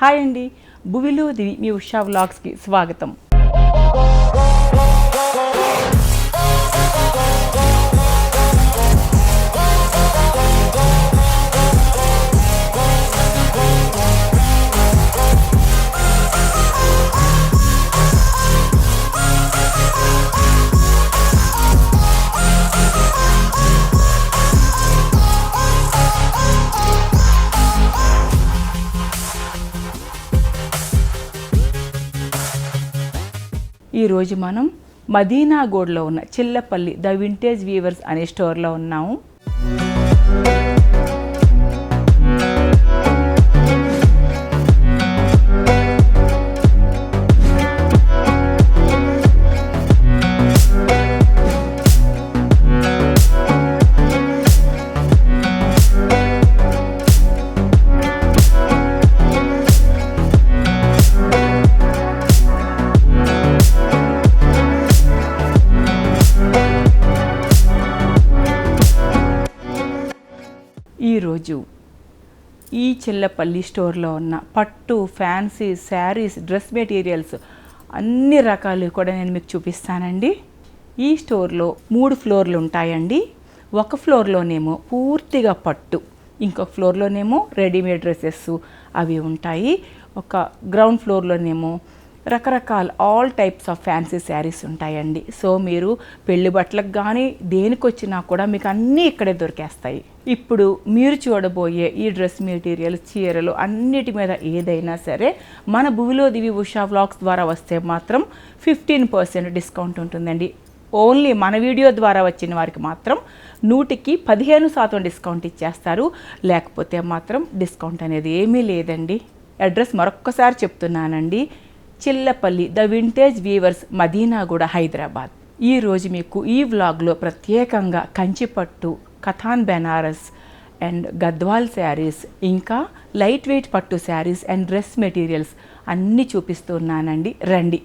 Hi అండి, భువిలో దివి మీ ఉషా వ్లాగ్స్కి స్వాగతం. ఈరోజు మనం మదీనాగూడలో ఉన్న చిల్లపల్లి ద వింటేజ్ వీవర్స్ అనే స్టోర్లో ఉన్నాము. ఈరోజు ఈ చిల్లపల్లి స్టోర్లో ఉన్న పట్టు, ఫ్యాన్సీ, శారీస్, డ్రెస్ మెటీరియల్స్ అన్ని రకాలు కూడా నేను మీకు చూపిస్తానండి. ఈ స్టోర్లో 3 ఫ్లోర్లు ఉంటాయండి. ఒక ఫ్లోర్లోనేమో పూర్తిగా పట్టు, ఇంకొక ఫ్లోర్లోనేమో రెడీమేడ్ డ్రెస్సెస్ అవి ఉంటాయి. ఒక గ్రౌండ్ ఫ్లోర్లోనేమో రకరకాల all types of fancy saris ఉంటాయండి. సో మీరు పెళ్లి బట్టలకు కానీ దేనికి వచ్చినా కూడా మీకు అన్నీ ఇక్కడే దొరికేస్తాయి. ఇప్పుడు మీరు చూడబోయే ఈ డ్రెస్ మెటీరియల్స్, చీరలు అన్నిటి మీద ఏదైనా సరే మన భువిలో దివి ఉషా వ్లాగ్స్ ద్వారా వస్తే మాత్రం 15% డిస్కౌంట్ ఉంటుందండి. ఓన్లీ మన వీడియో ద్వారా వచ్చిన వారికి మాత్రం 100కి 15% డిస్కౌంట్ ఇచ్చేస్తారు. లేకపోతే మాత్రం డిస్కౌంట్ అనేది ఏమీ లేదండి. అడ్రస్ మరొక్కసారి చెప్తున్నానండి, Chillapalli the vintage weavers, Madinaguda, Hyderabad. ఈరోజు మీకు ఈ వ్లాగ్లో ప్రత్యేకంగా కంచిపట్టు, కథాన్ బెనారస్ అండ్ గద్వాల్ శారీస్, ఇంకా లైట్ వెయిట్ పట్టు శారీస్ అండ్ డ్రెస్ మెటీరియల్స్ అన్నీ చూపిస్తున్నానండి. రండి.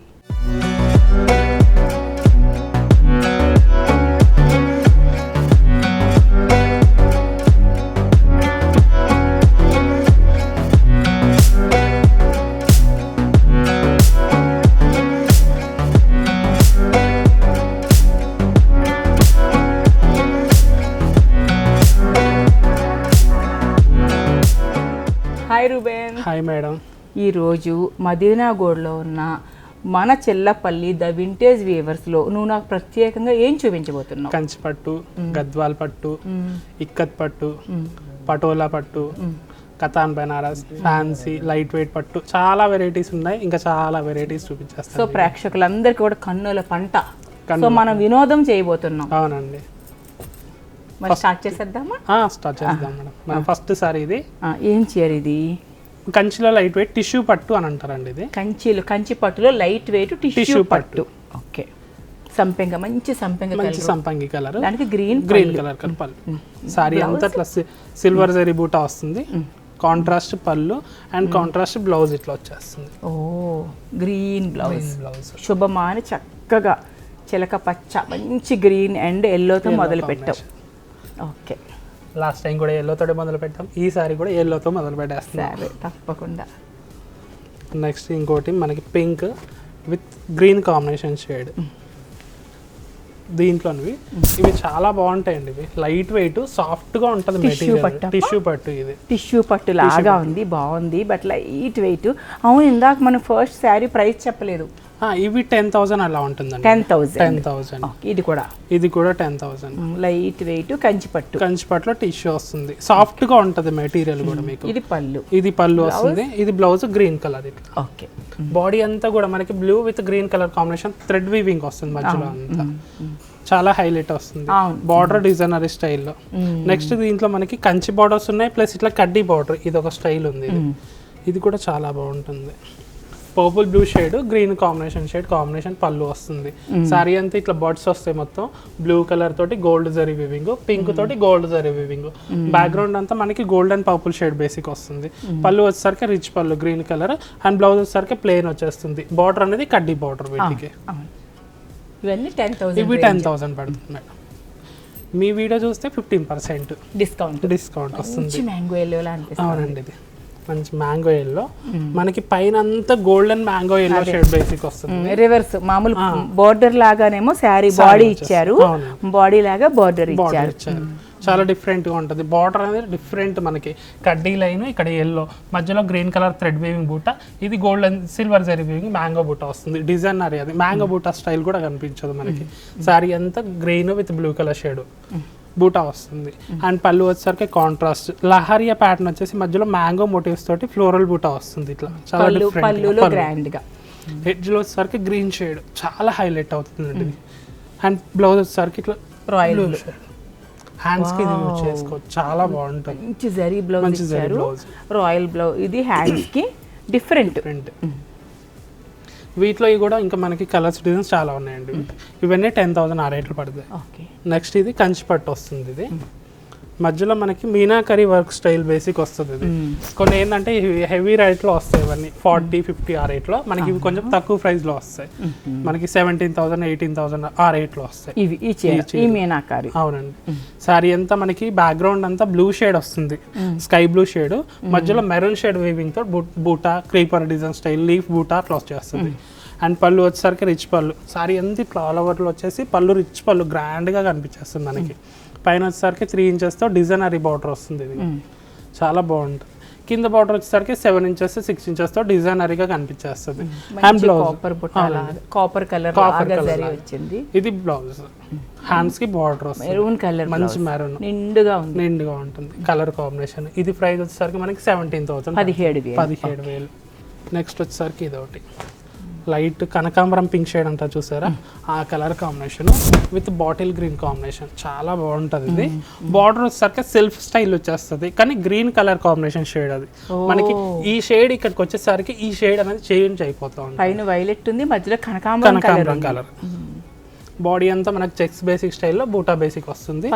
Hi Reuben. Hi madam. ఈరోజు మదీనాగూడలో ఉన్న మన చిల్లపల్లి ద వింటేజ్ వీవర్స్లో నువ్వు నాకు ప్రత్యేకంగా ఏం చూపించబోతున్నావు? కంచిపట్టు, గద్వాల్ పట్టు, ఇక్కత్ పట్టు, పటోలా పట్టు, katan Banaras, fancy, light weight పట్టు, చాలా వెరైటీస్ ఉన్నాయి. ఇంకా చాలా వెరైటీస్ చూపించేస్తాను. సో ప్రేక్షకులందరికీ కూడా కన్నుల పంట. సో మనం వినోదం చేయబోతున్నాం. అవునండి. మరి స్టార్ట్ చేసేద్దామా? స్టార్ట్ చేద్దాం మేడం. మన ఫస్ట్ సారీ ఇది ఏం చీర ఇది? కంచిలో లైట్ వెయిట్ టిష్యూ పట్టు అని అంటారండి. ఇది కంచి పట్టులో లైట్ వెయిట్ టిష్యూ పట్టు. ఓకే. సంపెంగ, మంచి సంపంగి కలర్, దానికి గ్రీన్ కలర్ పళ్ళు. సారీ అంతా ఇట్లా సిల్వర్ జరీ బూటా వస్తుంది. కాంట్రాస్ట్ పళ్ళు అండ్ కాంట్రాస్ట్ బ్లౌజ్ ఇట్లా వచ్చేస్తుంది. ఓ, గ్రీన్ బ్లౌజ్. శుభమాని చక్కగా చిలక పచ్చ, మంచి గ్రీన్ అండ్ ఎల్లోతో మొదలు పెట్టాం. ఓకే. లాస్ట్ టైం కూడా ఎల్లోతో మొదలు పెట్టాం, ఈసారి కూడా ఎల్లోతో మొదలు పెట్టేస్తాం. సరే, తప్పకుండా. నెక్స్ట్ ఇంకోటి మనకి pink with green combination shade. దీంట్లోనివి ఇవి చాలా బాగుంటాయండి. ఇవి లైట్ వెయిట్, సాఫ్ట్ గా ఉంటుంది మెటీరియల్. టిష్యూ పట్టు. ఇది టిష్యూ పట్టు లాగా ఉంది, బాగుంది, బట్ లైట్ వెయిట్. అవును, ఇందాక మనం ఫస్ట్ శారీ ప్రైస్ చెప్పలేదు. ఇవి 10,000 అలా ఉంటుందండి. 10,000. ఇది కూడా 10,000. లైట్ వెయిట్ కంచిపట్టులో టిష్యూ వస్తుంది, సాఫ్ట్ గా ఉంటది మెటీరియల్ కూడా. మీకు ఇది పళ్ళు వస్తుంది. ఇది blouse green colour. Okay. Body అంతా కూడా మనకి blue with green colour combination, thread weaving వస్తుంది మధ్యలో అంతా. చాలా హైలైట్ వస్తుంది. బార్డర్ డిజైనర్ స్టైల్లో. నెక్స్ట్ దీంట్లో మనకి కంచి బార్డర్స్ ఉన్నాయి, ప్లస్ ఇట్లా కడ్డీ బార్డర్. ఇది ఒక స్టైల్ ఉంది. ఇది కూడా చాలా బాగుంటుంది. Purple blue shade, green combination పళ్ళు వస్తుంది. సారీ అంతా ఇట్లా బర్డ్స్ వస్తాయి. మొత్తం బ్లూ కలర్ తోటి గోల్డ్ జరీ వివింగ్, పింక్ తోటి గోల్డ్ జరీ వివింగ్. బ్యాక్గ్రౌండ్ అంతా మనకి gold and purple shade basic వస్తుంది. పళ్ళు వచ్చేసరికి రిచ్ పళ్ళు గ్రీన్ కలర్ అండ్ బ్లౌజ్ వచ్చేసరికి ప్లెయిన్ వచ్చేస్తుంది. బార్డర్ అనేది కడ్డీ బార్డర్. వీటికి ఇవన్నీ 10,000. ఇవి 10,000 పడుతుంది మేడం. మీ వీడియో చూస్తే 15% డిస్కౌంట్ వస్తుంది. అవునండి. ఇది మంచి మ్యాంగో ఎల్లో, మనకి పైన అంతా golden mango yellow shade basic వస్తుంది. రివర్స్ మామూలు బోర్డర్ లాగానేమో శారీ బాడీ ఇచ్చారు, బాడీ లాగా బోర్డర్ ఇచ్చారు. చాలా డిఫరెంట్ గా ఉంటుంది. బార్డర్ అనేది డిఫరెంట్, మనకి కడ్డీ లైన్, ఇక్కడ ఎల్లో, మధ్యలో గ్రీన్ కలర్ థ్రెడ్ వీవింగ్ బూట, ఇది golden silver zari weaving mango బూట వస్తుంది. డిజైన్ అది మ్యాంగో బూట స్టైల్ కూడా కనిపించదు మనకి. సారీ అంతా green with blue colour shade బూటా వస్తుంది. అండ్ పళ్ళు వచ్చేసరికి కాంట్రాస్ట్ లహరియా ప్యాటర్న్ వచ్చేసి మధ్యలో మ్యాంగో మోటివ్స్ తోటి ఫ్లోరల్ బూటా వస్తుంది. ఇట్లా చాలా డిఫరెంట్. ఎడ్జ్ లో వచ్చేసరికి గ్రీన్ షేడ్ చాలా హైలైట్ అవుతుంది. అండ్ బ్లౌజ్ వచ్చేసరికి ఇట్లా రాయల్ షేడ్, హ్యాండ్స్ కి యూజ్ చేసుకోవచ్చు, చాలా బాగుంటుంది. మంచి జరీ బ్లౌజ్ ఇచ్చారు, రాయల్ బ్లౌజ్. ఇది హ్యాండ్స్ కి డిఫరెంట్. వీటిలో కూడా ఇంకా మనకి కలర్స్ డిజైన్స్ చాలా ఉన్నాయండి. ఇవన్నీ 10,000 ఆ రేట్లు పడుతుంది. నెక్స్ట్ ఇది కంచి పట్టు వస్తుంది. ఇది మధ్యలో మనకి మీనాకరీ వర్క్ స్టైల్ బేసిక్ వస్తుంది. ఇది కొన్ని ఏంటంటే హెవీ రేట్లో వస్తాయి, ఇవన్నీ 40-50 ఆ రేట్లో. మనకి ఇవి కొంచెం తక్కువ ప్రైస్ లో వస్తాయి, మనకి 17,000 18,000 ఆ రేట్లో వస్తాయి. అవునండి. సారీ అంతా మనకి బ్యాక్గ్రౌండ్ అంతా బ్లూ షేడ్ వస్తుంది, స్కై బ్లూ షేడ్, మధ్యలో మెరూన్ షేడ్ వీవింగ్ తో బూటా క్రీపర్ డిజైన్ స్టైల్ లీఫ్ బూటా అట్లా వచ్చేస్తుంది. అండ్ పళ్ళు వచ్చేసరికి రిచ్ పళ్ళు. సారీ అంతా ఇట్లా ఆల్ ఓవర్లో వచ్చేసి పళ్ళు రిచ్ పళ్ళు గ్రాండ్గా కనిపించేస్తుంది మనకి. పైన వచ్చేసరికి 3 ఇంచెస్తో డిజైనరీ బార్డర్ వస్తుంది. ఇది చాలా బాగుంటుంది. కింద బార్డర్ వచ్చేసరికి 7 ఇంచెస్ 6 ఇంచెస్తో డిజైనరీగా కనిపించేస్తుంది. అండ్ బ్లౌజ్ కాపర్ కలర్ వచ్చింది. ఇది బ్లౌజ్. హ్యాండ్స్ కి బార్డర్ వస్తుంది, మంచి మెరూన్ నిండుగా ఉంటుంది కలర్ కాంబినేషన్. ఇది ప్రైస్ వచ్చేసరికి మనకి 17,000, 17,000. నెక్స్ట్ వచ్చేసరికి ఇది ఒకటి లైట్ కనకాంబరం పింక్ షేడ్ అంతా చూసారా, ఆ colour combination with bottle green combination చాలా బాగుంటుంది. ఇది బార్డర్ వచ్చేసరికి సెల్ఫ్ స్టైల్ వచ్చేస్తుంది, కానీ గ్రీన్ కలర్ కాంబినేషన్ షేడ్. అది మనకి ఈ షేడ్ ఇక్కడికి వచ్చేసరికి ఈ షేడ్ అనేది చేంజ్ అయిపోతా ఉంది. పైన వైలెట్ ఉంది, మధ్యలో కనకాంబరం కలర్. బాడీ అంతా మనకి చెక్స్ బేసిక్ స్టైల్లో బూటా బేసిక్ వస్తుంది.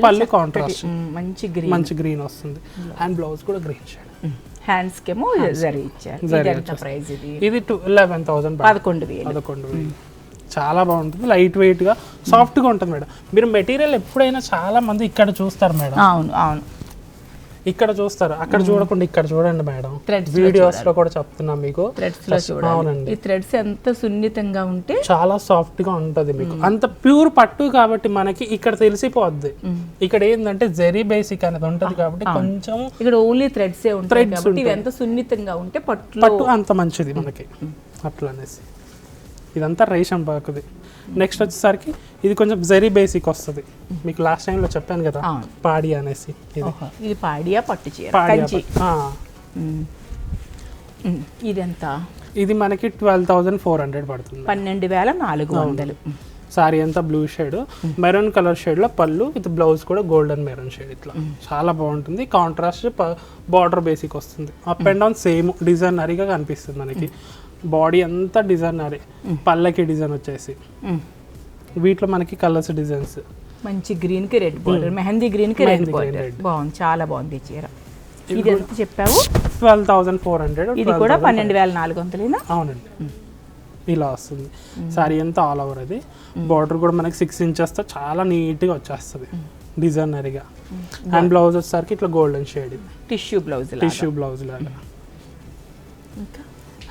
పళ్ళు కాంట్రాస్ట్ మంచి గ్రీన్ వస్తుంది. అండ్ బ్లౌజ్ కూడా గ్రీన్ షేడ్. హ్యాండ్స్ కేమో జరీ ఇచ్చారు. ప్రైస్ ఇది 11,000, 11,000. చాలా బాగుంటుంది, లైట్ వెయిట్ గా సాఫ్ట్ గా ఉంటుంది మేడం. మీరు మెటీరియల్ ఎప్పుడైనా చాలా మంది ఇక్కడ చూస్తారు మేడం. అవును ఇక్కడ చూస్తారు, అక్కడ చూడకుండా ఇక్కడ చూడండి మేడం. వీడియోస్ లో కూడా చెప్తున్నా మీకు. అవునండి, ఈ థ్రెడ్స్ ఎంత సున్నితంగా ఉంటే చాలా సాఫ్ట్ గా ఉంటది మీకు. అంత ప్యూర్ పట్టు కాబట్టి మనకి ఇక్కడ తెలిసిపోద్ది. ఇక్కడ ఏంటంటే జెరీ బేసిక్ అనేది ఉంటది కాబట్టి కొంచెం ఇక్కడ ఓన్లీ థ్రెడ్స్ ఉంటాయి కాబట్టి ఇవి ఎంత సున్నితంగా ఉంటే పట్టు అంత మంచిది మనకి. అట్లా అనేసి ఇదంతా రేషం బాకుది. నెక్స్ట్ వచ్చేసరికి ఇది కొంచెం జరీ బేసిక్ వస్తుంది. మీకు లాస్ట్ టైంలో చెప్పాను కదా పాడి అనేసి. ఇది పాడియా పట్టు చీర. ఇదెంత? ఇది మనకి 12,400 పడుతుంది. 12,400. సారీ అంతా blue shade, maroon colour shade లో పళ్ళు విత్ బ్లౌజ్ కూడా గోల్డెన్ మెరూన్ షేడ్. ఇట్లా చాలా బాగుంటుంది. కాంట్రాస్ట్ బార్డర్ బేసిక్ వస్తుంది. అప్ అండ్ డౌన్ సేమ్ డిజైనరీగా కనిపిస్తుంది మనకి. బాడీ అంతా డిజైనరీ, పళ్ళకి డిజైన్ వచ్చేసి. వీటిలో మనకి కలర్స్ డిజైన్స్ మంచి గ్రీన్ కి రెడ్ బోర్డర్, మెహందీ గ్రీన్ కి రెడ్ బోర్డర్. బాగుంది, చాలా బాగుంది చీర. ఇది ఎంత చెప్పావు? 12,400. ఇది కూడా 12,400. అవునండి, ఇలా వస్తుంది. సారీ అంతా ఆల్ ఓవర్. అది బార్డర్ కూడా మనకి 6 ఇంచెస్ తో చాలా నీట్ గా వచ్చేస్తుంది డిజైనరీగా. అండ్ బ్లౌజ్ వచ్చేసరికి ఇట్లా గోల్డెన్ షేడ్, టిష్యూ బ్లౌజ్ లాగా.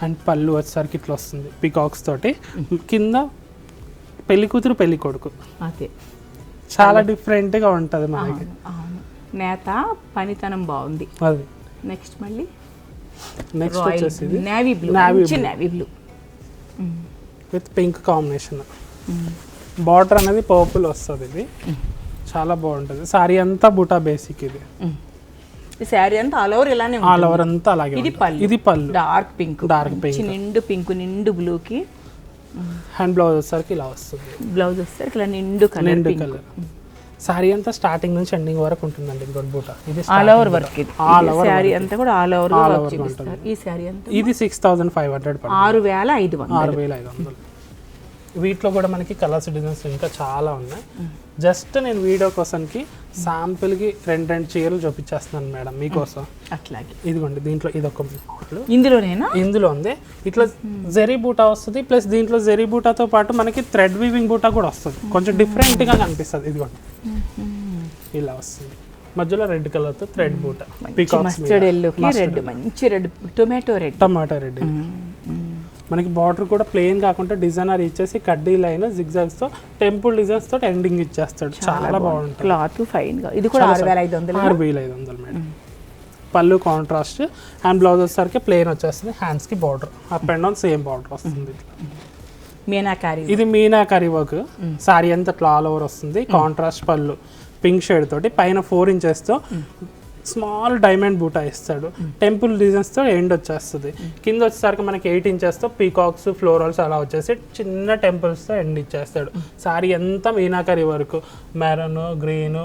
అండ్ పళ్ళు వచ్చేసరికి ఇట్లా వస్తుంది పికాక్స్ తోటి. కింద పెళ్లి కూతురు పెళ్లి కొడుకు, అదే చాలా డిఫరెంట్ గా ఉంటది మనకి. నేత పనితనం బాగుంది. అది నెక్స్ట్ మళ్ళీ నెక్స్ట్ వచ్చేసి navy blue with pink combination. Border అనేది పర్పుల్ వస్తుంది. ఇది చాలా బాగుంటుంది. సారీ అంతా బూటా బేసిక్. ఇది శారీ అంతా ఆల్ ఓవర్ ఇలానే ఉంటుంది. ఆల్ ఓవర్ అంతా అలాగే. ఇది పళ్ళు డార్క్ పింక్ నిండు బ్లూ కి. హ్యాండ్ బ్లౌజ్ వచ్చేసరికి ఇలా వస్తుంది. బ్లౌజ్ వచ్చేసరికి ఇలా నిండు కలర్. సారీ అంతా స్టార్టింగ్ నుంచి ఎండింగ్ వరకు ఉంటుందండి. ఇది బూట. ఇది ఆల్ ఓవర్ వర్క్. ఇది శారీ అంతా కూడా ఆల్ ఓవర్ ఉంటుంది. ఈ శారీ అంతా ఇది 6,500 పడుతుంది. 6,500. వీటిలో కూడా మనకి కలర్స్ డిజైన్స్ ఇంకా చాలా ఉన్నాయి. జస్ట్ నేను వీడియో కోసానికి శాంపుల్కి 2 చీరలు చూపించేస్తున్నాను మేడం మీకోసం. అట్లాగే ఇదిగోండి, దీంట్లో ఇదొక ఇందులో ఉంది. ఇట్లా జెరీ బూటా వస్తుంది, ప్లస్ దీంట్లో జెరీ బూటాతో పాటు మనకి థ్రెడ్ వీవింగ్ బూటా కూడా వస్తుంది. కొంచెం డిఫరెంట్గా కనిపిస్తుంది. ఇదిగోండి ఇలా వస్తుంది. మధ్యలో రెడ్ కలర్ తో థ్రెడ్ బూట, మస్టర్డ్ ఎల్లోకి రెడ్, మంచి రెడ్, టొమాటో రెడ్. మనకి బార్డర్ కూడా ప్లెయిన్ కాకుండా డిజైనర్ ఇచ్చేసి కడ్డీ లైన్ జిగ్జాగ్స్ తో టెంపుల్ డిజైన్స్ తో ఎండింగ్ ఇచ్చేస్తాడు. చాలా బాగుంటుంది. క్లాత్ ఫైన్ గా. ఇది కూడా 6500 మేడం. పళ్ళు కాంట్రాస్ట్ అండ్ బ్లౌజ్ వచ్చేసరికి ప్లెయిన్ వచ్చేస్తుంది. హ్యాండ్స్ కి border up and down same border వస్తుంది. మీనాకారి, ఇది మీనాకారి వర్క్. సారీ అంతా ఆల్ ఓవర్ వస్తుంది. కాంట్రాస్ట్ పళ్ళు పింక్ షేడ్ తోటి, పైన 4 inches తో స్మాల్ డైమండ్ బూటా ఇస్తాడు. టెంపుల్ డిజైన్స్ తో ఎండ్ వచ్చేస్తుంది. కింద వచ్చేసరికి మనకి 8 inches తో పీకాక్స్ ఫ్లోరల్స్ అలా వచ్చేసి చిన్న టెంపుల్స్ తో ఎండ్ ఇచ్చేస్తాడు. సారీ అంతా మీనాకరి వరకు maroon, green,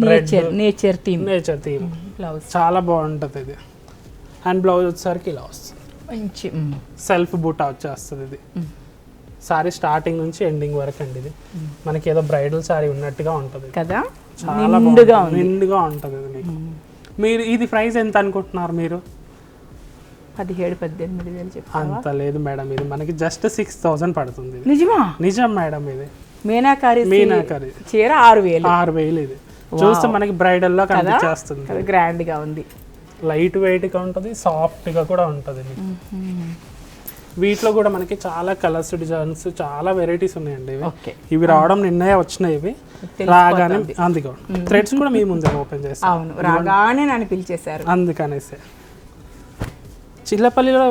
red, nature theme blouse చాలా బాగుంటది ఇది. అండ్ బ్లౌజ్ వచ్చేసరికి ఇలా వస్తుంది. మంచి సెల్ఫ్ బూటా వచ్చేస్తుంది. ఇది సారీ స్టార్టింగ్ నుంచి ఎండింగ్ వరకు అండి. ఇది మనకి ఏదో బ్రైడల్ సారీ ఉన్నట్టుగా ఉంటది కదా, చాలా నిండుగా ఉంటది. ఇది మీకు మీరు ఇది ప్రైస్ ఎంత అనుకుంటున్నారు మీరు? 17,000-18,000 చెప్పావా? అంత లేదు మేడం, ఇది మనకి జస్ట్ 6,000 పడుతుంది. నిజమా? నిజం మేడం. ఇది మీనాకారి చీర 6,000. ఇది చూస్తే మనకి బ్రైడల్ లో కనిపిస్తుంది. గ్రాండ్ గా ఉంది, లైట్ వెయిట్ గా ఉంటది, సాఫ్ట్ గా కూడా ఉంటది. వీటిలో కూడా మనకి చాలా కలర్స్, డిజైన్స్, చాలా వెరైటీస్ ఉన్నాయండి. ఇవి రావడం నిన్నే వచ్చినాయి. ఇవి రాగానే అందుకో థ్రెడ్స్ కూడా మీ ముందే ఓపెన్ చేస్తాం. అవును, రాగానే నన్ను పిలిచేశారు. అందుకనేసి చిల్లపల్లిలో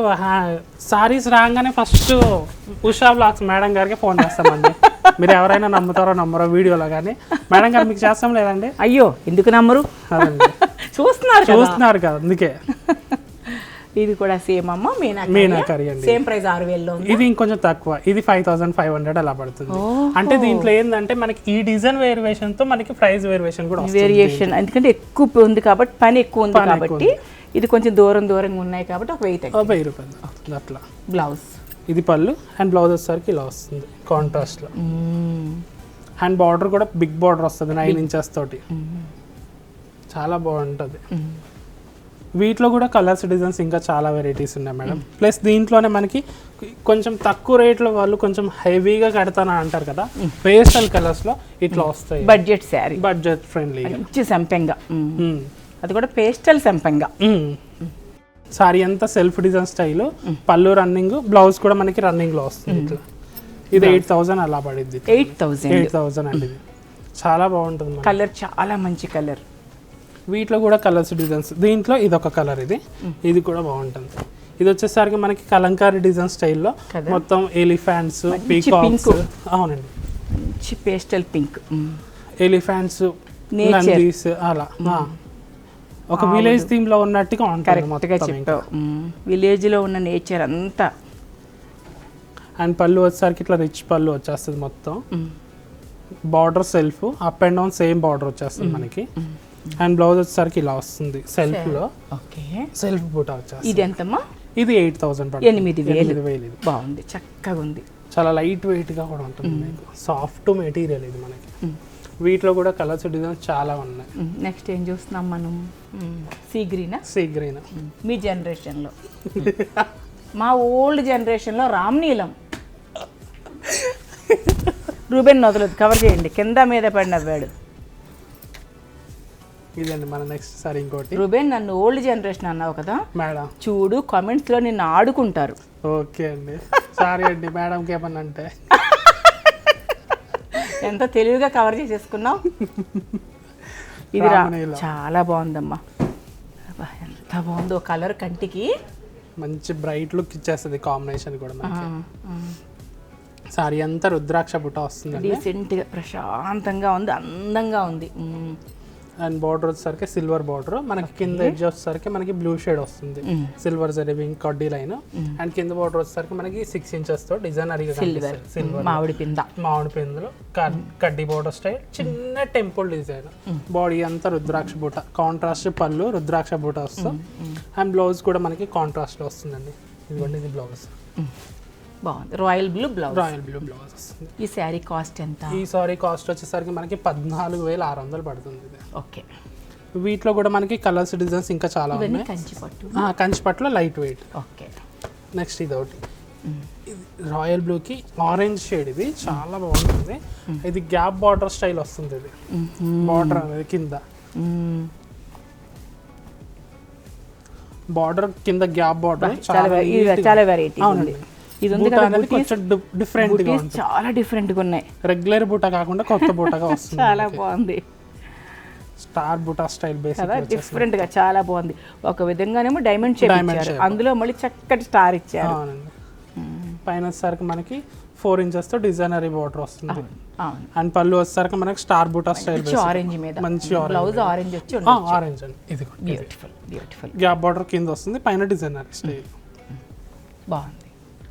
సారీస్ రాగానే ఫస్ట్ ఉషా బ్లాగ్స్ మేడం గారికి ఫోన్ చేస్తామండి. మీరు ఎవరైనా నమ్ముతారో నమ్మరో వీడియోలో, కానీ మేడం గారు మీకు చేస్తాం లేదండి. అయ్యో ఎందుకు నమ్మరు, చూస్తున్నారు కదా అందుకే. ఇది కూడా సేమ్ అమ్మ, మీనాకరి అండి. సేమ్ ప్రైస్ 6,000లో. ఇది ఇంకొంచెం తక్కువ, ఇది 5,500 అలా పడుతుంది. అంటే దీంట్లో ఏంటంటే మనకి ఈ డిజైన్ వేరియేషన్ తో మనకి ప్రైస్ వేరియేషన్ కూడా వేరియేషన్, ఎందుకంటే ఎక్కువ ఉంది కాబట్టి, పని ఎక్కువ ఉంది కాబట్టి, ఇది కొంచెం దూరంగా ఉన్నాయి కాబట్టి ఒక 1000 రూపాయలు అట్లా. బ్లౌజ్ ఇది పళ్ళు అండ్ బ్లౌజ్ వచ్చేసరికి ఇలా వస్తుంది కాంట్రాస్ట్ లో. అండ్ బార్డర్ కూడా బిగ్ బార్డర్ వస్తుంది 9 inches తోటి. చాలా బాగుంటది. వీటిలో కూడా కలర్స్, డిజైన్స్ ఇంకా చాలా వెరైటీస్ ఉన్నాయి మేడం. ప్లస్ దీంట్లోనే మనకి కొంచెం తక్కువ రేట్లో వాళ్ళు కొంచెం హెవీగా కడతాను అంటారు కదా, పేస్టల్ కలర్స్ లో ఇట్లా వస్తాయి. బడ్జెట్ శారీ, బడ్జెట్ ఫ్రెండ్లీ, మంచి సంపెంగా. అది కూడా పేస్టల్ సంపెంగా. సారీ అంతా సెల్ఫ్ డిజైన్ స్టైల్, పళ్ళు రన్నింగ్, బ్లౌజ్ కూడా మనకి రన్నింగ్ లో వస్తుంది. ఇట్లా ఇది 8,000 అలా పడింది. 8,000 అండి. ఇది చాలా బాగుంటుంది. కలర్ చాలా మంచి కలర్. వీటిలో కూడా కలర్స్, డిజైన్స్. దీంట్లో ఇది ఒక కలర్, ఇది కూడా బాగుంటుంది. ఇది వచ్చేసరికి మనకి కలంకారీ డిజైన్ స్టైల్లో మొత్తం ఎలిఫెంట్స్, పీకాక్స్. అవునండి, మంచి పేస్టల్ పింక్, ఎలిఫెంట్స్, నందీస్ అలా ఒక విలేజ్ థీమ్ లో ఉన్నట్టుగా ఉంటుంది. విలేజ్ లో ఉన్న నేచర్ అంతా. అండ్ పళ్ళు వచ్చేసరికి ఇట్లా రిచ్ పళ్ళు వచ్చేస్తుంది. మొత్తం border self up and down same border వచ్చేస్తుంది మనకి. అండ్ బ్లౌజ్ వచ్చేసరికి ఇలా వస్తుంది సెల్ఫ్ లో. సెల్ఫ్ బూటా వచ్చేస్తుంది. ఇది ఎంతమ్మా? ఇది 8,000 8,000. బాగుంది, చక్కగా ఉంది. చాలా లైట్ వెయిట్ గా కూడా ఉంటుంది మీకు. సాఫ్ట్ మెటీరియల్ ఇది మనకి. వీటిలో కూడా కలర్స్, డిజైన్స్ చాలా ఉన్నాయి. నెక్స్ట్ ఏం చూస్తున్నాం మనం? సీ గ్రీనా? సీ గ్రీన్ మీ జనరేషన్ లో. మా ఓల్డ్ జనరేషన్ లో రామ్ నీలం. రూబెన్ వదలదు, కవర్ చేయండి. కింద మీద పడి నవ్వాడు. ఇదండి మన నెక్స్ట్ సారీ. ఇంకోటి రూబెన్, నన్ను ఓల్డ్ జనరేషన్ అన్నావు కదా మేడం, చూడు కామెంట్స్ లో నిన్ను ఆడుకుంటారు. ఓకే అండి, సారీ అండి మేడంకి ఏమన్నా అంటే. ఎంత తెలివిగా కవర్ చేసేసుకున్నావు. ఇది చాలా బాగుందమ్మా, ఎంత బాగుందో కలర్. కంటికి మంచి బ్రైట్ లుక్ ఇచ్చేస్తుంది. కాంబినేషన్ కూడా మనకి. సారీ అంతా రుద్రాక్ష బుట్ట వస్తుంది. డీసెంట్గా ప్రశాంతంగా ఉంది, అందంగా ఉంది. అండ్ బార్డర్ వచ్చేసరికి సిల్వర్ బార్డర్, మనకి కింద ఎడ్జ్ వచ్చేసరికి మనకి బ్లూ షేడ్ వస్తుంది. సిల్వర్ జరీవింగ్ కడ్డీ లైన్. అండ్ కింద బార్డర్ వచ్చేసరికి మనకి 6 inches తో డిజైనరీగా సిల్వర్ మామిడి పిందలో కడ్డీ బార్డర్ స్టైల్, చిన్న టెంపుల్ డిజైన్. బాడీ అంతా రుద్రాక్ష బూట, కాంట్రాస్ట్ పళ్ళు రుద్రాక్ష బూట వస్తుంది. అండ్ బ్లౌజ్ కూడా మనకి కాంట్రాస్ట్ లో వస్తుందండి. ఇదిగోండి, ఇది బ్లౌజ్ బాగుంది. రాయల్ బ్లూ బ్లౌజ్ వస్తుంది. ఈ శారీ కాస్ట్ ఎంత? ఈ సారీ కాస్ట్ వచ్చేసరికి మనకి 14,600 పడుతుంది. ఓకే. వీటిలో కూడా మనకి కలర్స్, డిజైన్స్ ఇంకా చాలా ఉన్నాయి. కంచిపట్టులో లైట్ వెయిట్. ఓకే. నెక్స్ట్ ఇది ఒకటి, రాయల్ బ్లూకి ఆరెంజ్ షేడ్. ఇది చాలా బాగుంటుంది. ఇది గ్యాప్ బార్డర్ స్టైల్ వస్తుంది. ఇది బార్డర్ అనేది కింద బార్డర్ కింద గ్యాప్ బార్డర్ చాలా వెరైటీ ఉంది. ఇది ఉంది కదా డిఫరెంట్ గా ఉంటుంది, చాలా డిఫరెంట్ గా ఉన్నాయి. రెగ్యులర్ బూటా కాకుండా కొత్త బూటాగా వస్తుంది. చాలా బాగుంది. స్టార్ బూటా స్టైల్ బేస్ కదా, డిఫరెంట్ గా చాలా బాగుంది. ఒక విధంగానేమో డైమండ్ షేప్ ఇచ్చారు, అందులో మళ్ళీ చక్కటి స్టార్ ఇచ్చారు. పైన వచ్చేసరికి మనకి 4 inches తో డిజైనరీ బార్డర్ వస్తుంది. అండ్ పళ్ళు వచ్చేసరికి మనకి స్టార్ బూటా స్టైల్ ఆరెంజ్ మీద, మంచి బ్లౌజ్ ఆరెంజ్ వచ్చి ఆరెంజ్ అండి. ఇది బ్యూటిఫుల్ బ్యూటిఫుల్ గ్యాప్ బార్డర్ కింద వస్తుంది, పైన డిజైనరీ స్టైల్. బాగుంది,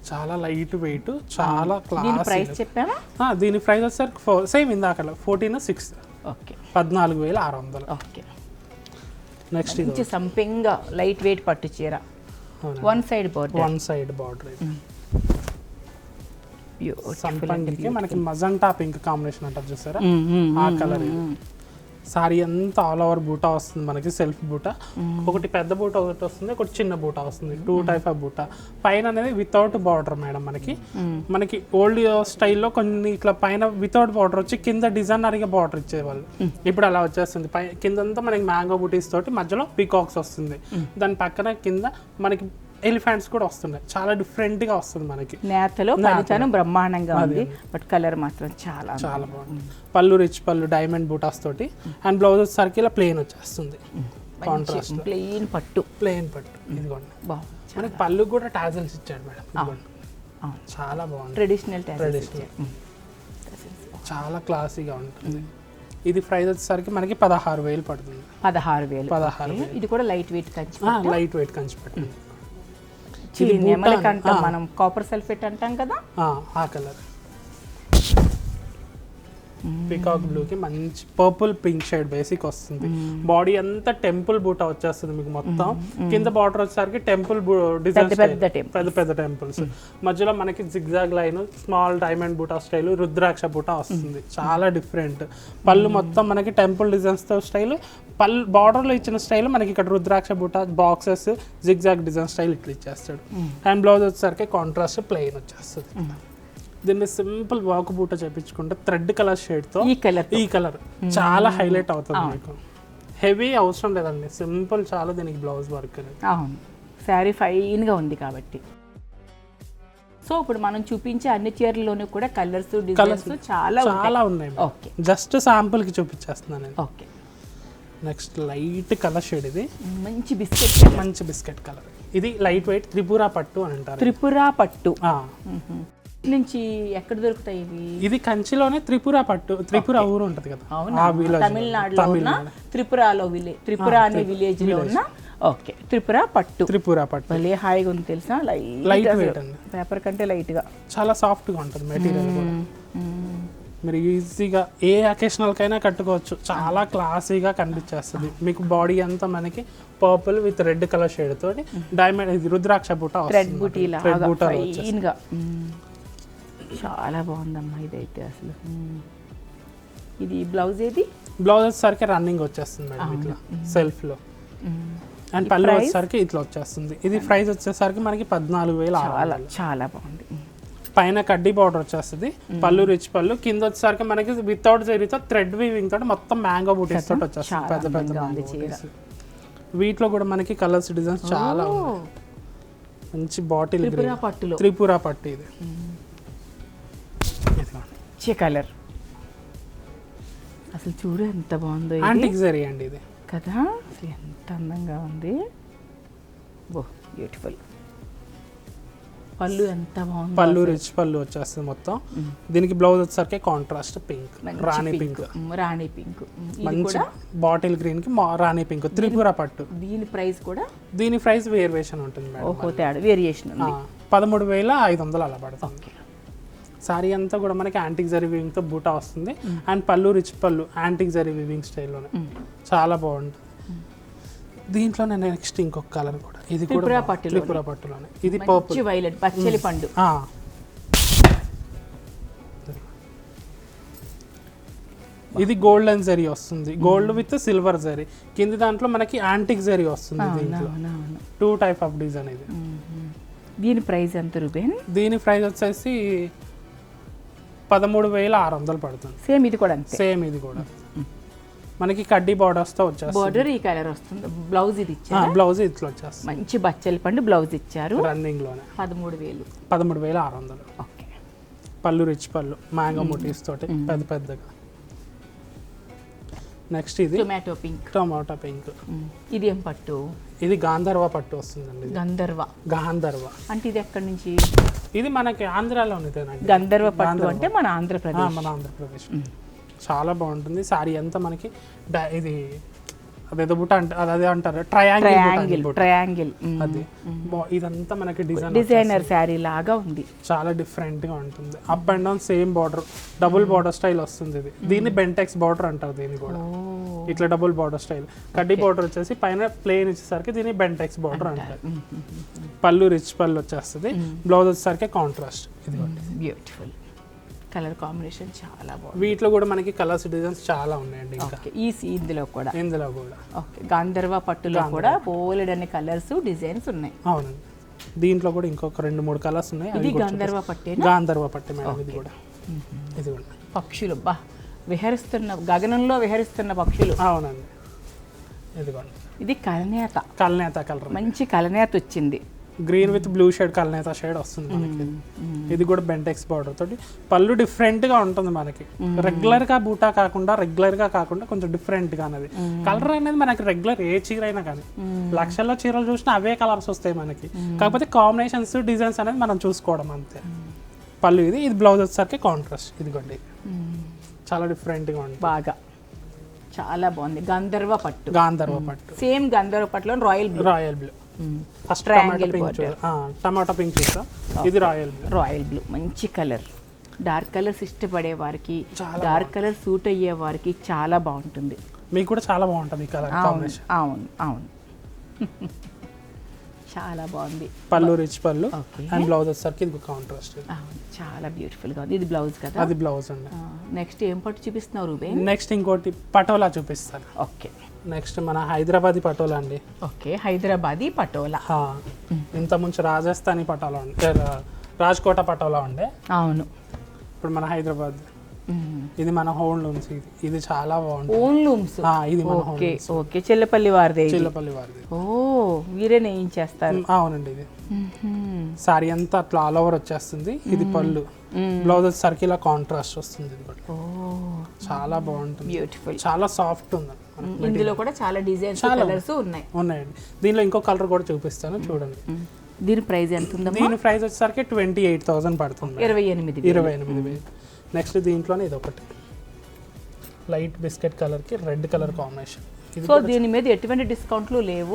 చాలా లైట్ వెయిట్, చాలా క్లాస్. ప్రైస్ చెప్పామా? దీని ప్రైస్ వచ్చేసరికి సేమ్ ఇందాక 14,600. ఓకే, 14,600. ఓకే. నెక్స్ట్ మంచి సంపింగ్ లైట్ వెయిట్ పట్టు చీర, వన్ సైడ్ బార్డర్ సంపంగికి మనకి మజంటా పింక్ కాంబినేషన్ అంటారు చూసారా, ఆ కలర్. సారీ అంతా ఆల్ ఓవర్ బూటా వస్తుంది మనకి, సెల్ఫ్ బూటా. ఒకటి పెద్ద బూటా ఒకటి వస్తుంది, ఒకటి చిన్న బూటా వస్తుంది, 2 type ఆఫ్ బూటా. పైన అనేది వితౌట్ బార్డర్ మేడం. మనకి ఓల్డ్ స్టైల్లో కొన్ని ఇట్లా పైన వితౌట్ బార్డర్ వచ్చి కింద డిజైనరీగా బార్డర్ ఇచ్చేవాళ్ళు. ఇప్పుడు అలా వచ్చేస్తుంది. కిందంతా మనకి మ్యాంగో బూటీస్ తోటి మధ్యలో పీకాక్స్ వస్తుంది, దాని పక్కన కింద మనకి ఎలిఫెంట్స్ కూడా వస్తున్నాయి. చాలా డిఫరెంట్ గా వస్తుంది మనకి. నేతలో పనితనం బ్రహ్మాండంగా ఉంది, బట్ కలర్ మాత్రం చాలా చాలా బాగుంది. పళ్ళు రిచ్ పళ్ళు డైమండ్ బూటాస్ తోటి, అండ్ బ్లౌజ్ వచ్చేసరికి ఇలా ప్లెయిన్ వచ్చేస్తుంది. కాంట్రాస్ట్ ప్లెయిన్ పట్టు ఇదిగోండి. మనకి పళ్ళు కూడా టాజల్స్ ఇచ్చాడు మేడం. చాలా బాగుంది, ట్రెడిషనల్ చాలా క్లాసీగా ఉంటుంది. ఇది ప్రైస్ వచ్చేసరికి మనకి 16,000 పడుతుంది. 16,000. ఇది కూడా లైట్ వెయిట్ కంచి పట్టు. అంటాం మనం, కాపర్ సల్ఫేట్ అంటాం కదా, ఆ కలర్. పీకాక్ బ్లూ కి మంచి పర్పుల్ పింక్ షేడ్ బేసిక్ వస్తుంది. బాడీ అంతా టెంపుల్ బూటా వచ్చేస్తుంది మీకు మొత్తం. కింద బార్డర్ వచ్చేసరికి టెంపుల్ డిజైన్, పెద్ద టెంపుల్స్. మధ్యలో మనకి జిగ్జాగ్ లైన్, స్మాల్ డైమండ్ బూటా స్టైల్, రుద్రాక్ష బూటా వస్తుంది. చాలా డిఫరెంట్. పళ్ళు మొత్తం మనకి టెంపుల్ డిజైన్స్ తో స్టైల్, బార్డర్ లో ఇచ్చిన స్టైల్ మనకి ఇక్కడ రుద్రాక్ష బూటా, బాక్సెస్, జిగ్జాగ్ డిజైన్ స్టైల్ ఇట్లా ఇచ్చేస్తాడు. అండ్ బ్లౌజ్ వచ్చేసరికి కాంట్రాస్ట్ ప్లెయిన్ వచ్చేస్తుంది. దీన్ని సింపుల్ వాక్ బూట చేపించుకుంటే థ్రెడ్ కలర్ షేడ్ తో ఈ కలర్ చాలా హైలైట్ అవుతుంది మీకు. హెవీ అవసరం లేదండి, సింపుల్ చాలా దీనికి బ్లౌజ్ వర్క్. అవును, శారీ ఫైన్ గా ఉంది కాబట్టి. సో ఇప్పుడు మనం చూపించే అన్ని చీరల్లోనూ కూడా కలర్స్ డిజైన్స్ చాలా ఉన్నాయి. ఓకే, జస్ట్ శాంపుల్ కి చూపించేస్తున్నాను. Okay. Next light colour shade, ఇది మంచి బిస్కెట్ కలర్. ఇది లైట్ వెయిట్ త్రిపుర పట్టు అని అంటారు. త్రిపుర పట్టు నుంచి ఎక్కడ దొరుకుతాయి ఇవి? ఇది కంచిలోనే త్రిపుర పట్టు. త్రిపుర ఊరు ఉంటది కదా, తమిళనాడులో త్రిపురలో త్రిపుర అనే విలేజ్ లో ఉన్న ఓకే త్రిపుర పట్టు భలే హాయిగా ఉంది తెలుసా. లైట్ వెయిట్ అండి, పేపర్ కంటే లైట్ గా, చాలా సాఫ్ట్ గా ఉంటుంది మెటీరియల్ కూడా. మీరు ఈజీగా ఏ అకేషనల్ కైనా కట్టుకోవచ్చు. చాలా క్లాసీగా కనిపించేస్తుంది మీకు. బాడీ అంతా మనకి purple with red colour shade తోటి డైమండ్, ఇది రుద్రాక్ష బూటా, చాలా బాగుందమ్మా ఇదైతే అసలు. ఇది బ్లౌజ్ బ్లౌజ్ వచ్చేసరికి రన్నింగ్ వచ్చేస్తుంది మేడం ఇట్లా సెల్ఫ్ లో. అండ్ పళ్ళు వచ్చేసరికి ఇట్లా వచ్చేస్తుంది. ఇది ప్రైస్ వచ్చేసరికి మనకి 14,000. చాలా బాగుంది. పైన కడ్డీ బార్డర్ వచ్చేస్తుంది, పళ్ళు రిచ్ పళ్ళు. కింద వచ్చేసరికి మనకి వితౌట్ జరీతో థ్రెడ్ వీవింగ్ తోటి మొత్తం మ్యాంగో బూటీస్ తోటి వచ్చేస్తుంది, పెద్ద. వీటిలో కూడా మనకి కలర్స్ డిజైన్స్ చాలా ఉన్నాయి. మంచి బాటిల్ త్రిపుర పట్టు. ఇది కలర్ అసలు చూడు ఎంత బాగుందో. యాంటిక్ జరీ అండి ఇది కదా, ఎంత అందంగా ఉంది. బ్యూటిఫుల్. పళ్ళు ఎంత బాగుంది, పళ్ళు రిచ్ పళ్ళు వచ్చేస్తుంది మొత్తం. దీనికి బ్లౌజ్ వచ్చేసరికి కాంట్రాస్ట్ పింక్, రాణి పింక్. మంచి బాటిల్ గ్రీన్ కి రాణి పింక్, త్రిపుర పట్టు. దీని ప్రైస్ వేరియేషన్ ఉంటుంది మేడం, వేరియేషన్ 13,500 అలా పడుతుంది. సారీ అంతా కూడా మనకి యాంటిక్ జరీ వీవింగ్ తో బూటా వస్తుంది. అండ్ పళ్ళు రిచ్ పళ్ళు యాంటిక్ జరీ వీవింగ్ స్టైల్లోనే చాలా బాగుంటుంది. దీంట్లోనే నెక్స్ట్ ఇంకొక కలర్ కూడా, ఇది కూడా త్రిపుర పట్టులోనే. ఇది పర్పుల్ వైలెట్ పచ్చలి పండు. ఇది గోల్డెన్ జరీ వస్తుంది, గోల్డ్ విత్ సిల్వర్ జరీ. కింది దాంట్లో మనకి యాంటిక్ జరీ వస్తుంది. దీంట్లో 2 type ఆఫ్ డిజైన్. ఇది దీని ప్రైస్ ఎంత రూబేన్? దీని ప్రైస్ వచ్చేసి 13,600 పడుతుంది. సేమ్ ఇది కూడా సేమ్ ఇది కూడా మనకి కడ్డీ బార్డర్స్తో వచ్చేస్తుంది. బోర్డర్ ఈ కలర్ వస్తుంది. బ్లౌజ్ ఇది ఇచ్చారు. బ్లౌజ్ ఇట్లా వచ్చేస్తుంది. మంచి బచ్చలి పండు బ్లౌజ్ ఇచ్చారు. రన్నింగ్లోనే 13,000. 13,600. ఓకే. పళ్ళు రిచ్ పళ్ళు మ్యాంగో మోటివ్స్ తోటి పెద్దగా. నెక్స్ట్ ఇది టొమాటో పింక్. ఇది ఏం పట్టు? ఇది గాంధర్వ పట్టు వస్తుందండి. గాంధర్వ అంటే ఇది ఎక్కడి నుంచి? ఇది మనకి ఆంధ్రాలో ఉన్నదేనండి. గంధర్వ పట్టు అంటే మన ఆంధ్రప్రదేశ్. చాలా బాగుంటుంది. సారీ అంతా మనకి ఇది అదేదో బుట్ట అంటే అదే అంటారు ట్రయాంగిల్. అది ఇదంతా మనకి డిజైనర్ శారీ లాగా ఉంది. చాలా డిఫరెంట్ గా ఉంటుంది. Up and down same border, double border style వస్తుంది. ఇది దీన్ని బెంటెక్స్ బార్డర్ అంటారు. దీన్ని కూడా ఇట్లా డబుల్ బార్డర్ స్టైల్. కడ్డీ బార్డర్ వచ్చేసి పైన ప్లేన్ ఇచ్చేసరికి దీన్ని బెంటెక్స్ బార్డర్ అంటారు. పళ్ళు రిచ్ పళ్ళు వచ్చేస్తుంది. బ్లౌజ్ వచ్చేసరికి కాంట్రాస్ట్. ఇది బ్యూటిఫుల్ కలర్ కాంబినేషన్ చాలా బాగుంది. వీటిలో కూడా మనకి కలర్స్ డిజైన్స్ చాలా ఉన్నాయండి. ఇంకా ఇందులో కూడా ఓకే. గాంధర్వ పట్టులో కూడా బోలెడన్ని కలర్స్ డిజైన్స్ ఉన్నాయి. అవునండి. దీంట్లో కూడా ఇంకొక 2-3 కలర్స్ ఉన్నాయి. ఇది గాంధర్వ పట్టే మేడం. ఇది కూడా పక్షులు విహరిస్తున్న గగనంలో విహరిస్తున్న పక్షులు. అవునండి. ఇది కలనేత కలర్. మంచి కలనేత వచ్చింది. గ్రీన్ విత్ బ్లూ షేడ్ కలనేత షేడ్ వస్తుంది మనకి. ఇది కూడా బెంటెక్స్ బార్డర్ తోటి. పళ్ళు డిఫరెంట్ గా ఉంటుంది మనకి. రెగ్యులర్ గా బూటా కాకుండా కొంచెం డిఫరెంట్ గా అనేది. కలర్ అనేది మనకి రెగ్యులర్ ఏ చీర అయినా కానీ లక్షల్లో చీరలు చూసినా అవే కలర్స్ వస్తాయి మనకి. కాకపోతే కాంబినేషన్స్ డిజైన్స్ అనేది మనం చూసుకోవడం అంతే. పళ్ళు ఇది బ్లౌజ్ వచ్చేసరికి కాంట్రాస్ట్. ఇదిగోండి చాలా డిఫరెంట్ గా ఉంటుంది. బాగా చాలా బాగుంది. గాంధర్వ పట్టు సేమ్ గాంధర్వ పట్టులో రాయల్ బ్లూ. ఫస్ట్ టమాటా పింక్ చూసా. ఇది రాయల్ బ్లూ మంచి కలర్. డార్క్ కలర్స్ ఇష్టపడే వారికి, డార్క్ కలర్ సూట్ అయ్యే వారికి చాలా బాగుంటుంది. మీకు కూడా చాలా బాగుంటుంది కలర్ కాంబినేషన్. అవును చాలా బాగుంది. పళ్ళు రిచ్ పళ్ళు అండ్ బ్లౌజ్ వచ్చేసరికి ఇది కాంట్రాస్ట్. చాలా బ్యూటిఫుల్ గా ఉంది. ఇది బ్లౌజ్ కదా? అది బ్లౌజ్ అండి. నెక్స్ట్ ఏం పట్టు చూపిస్తున్నారు రూబేన్? నెక్స్ట్ ఇంకోటి పటోలా చూపిస్తాను. ఓకే. నెక్స్ట్ మన హైదరాబాదీ పటోలా అండి. ఓకే. హైదరాబాదీ పటోలా. ఇంత ముందు రాజస్థానీ పటోలా ఉండే, రాజ్కోట పటోలా ఉండే. అవును. ఇప్పుడు మన హైదరాబాద్. ఇది మన హోమ్ లూమ్స్. ఇది చాలా బాగుంటుంది. Home looms. ఇది మన ఓకే. చెల్లపల్లి వారిది. ఓ, వీరే నేయించేస్తారు. అవునండి. ఇది సారీ అంతా అట్లా ఆల్ ఓవర్ వచ్చేస్తుంది. ఇది పళ్ళు. బ్లౌజ్ సర్కిల్ కాంట్రాస్ట్ వస్తుంది. ఇది కూడా చాలా బాగుంటుంది. బ్యూటిఫుల్. చాలా సాఫ్ట్ ఉంది. ఇందులో కూడా చాలా డిజైన్స్ కలర్స్ ఉన్నాయండి. దీనిలో ఇంకో కలర్ కూడా చూపిస్తాను చూడండి. దీని ప్రైస్ ఎంత ఉందమ్మా? దీని ప్రైస్ వచ్చేసరికి 28,000 పడుతుంది. 28,000. నెక్స్ట్ దీంట్లోనే ఇది ఒకటి లైట్ బిస్కెట్ కలర్ కి రెడ్ కలర్ కాంబినేషన్. సో దీని మీద ఎటువంటి డిస్కౌంట్లు లేవు.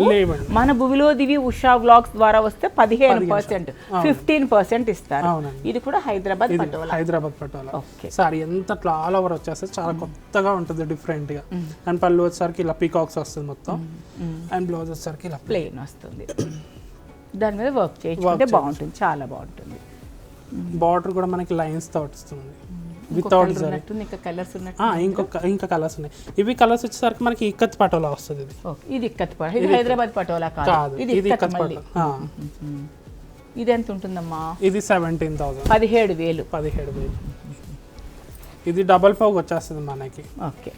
మన భూమిలో దివి ఉషా వ్లాగ్స్ ద్వారా వస్తే 15%, 15% ఇస్తారు. ఇది కూడా హైదరాబాద్ పటోలా. సారీ ఎంత ఆల్ ఓవర్ వచ్చేస్తుంది. చాలా కొత్తగా ఉంటుంది, డిఫరెంట్ గా. అండ్ పళ్ళు వచ్చేసరికి ఇలా పీకాక్స్ వస్తుంది మొత్తం. అండ్ బ్లౌజ్ వచ్చేసరికి ఇలా ప్లెయిన్ వస్తుంది. దాని మీద వర్క్ చేయించుకుంటే బాగుంటుంది, చాలా బాగుంటుంది. బార్డర్ కూడా మనకి లైన్స్ తో వస్తుంది. ఇంకా కలర్స్ ఇంకా కలర్స్ ఉన్నాయి. ఇవి కలర్స్ వచ్చేసరికి మనకి ఇక్కత్ పటోలా వస్తుంది. ఇది ఇక్కత్ పటోలా. ఇది హైదరాబాద్ పటోలా కాదు. ఇది ఇక్కత్ పటోలా. ఇది ఎంత ఉంటుందమ్మా? ఇది 17,000. 17,000. ఇది డబల్ పోగ్ వచ్చేస్తుంది మనకి. ఓకే.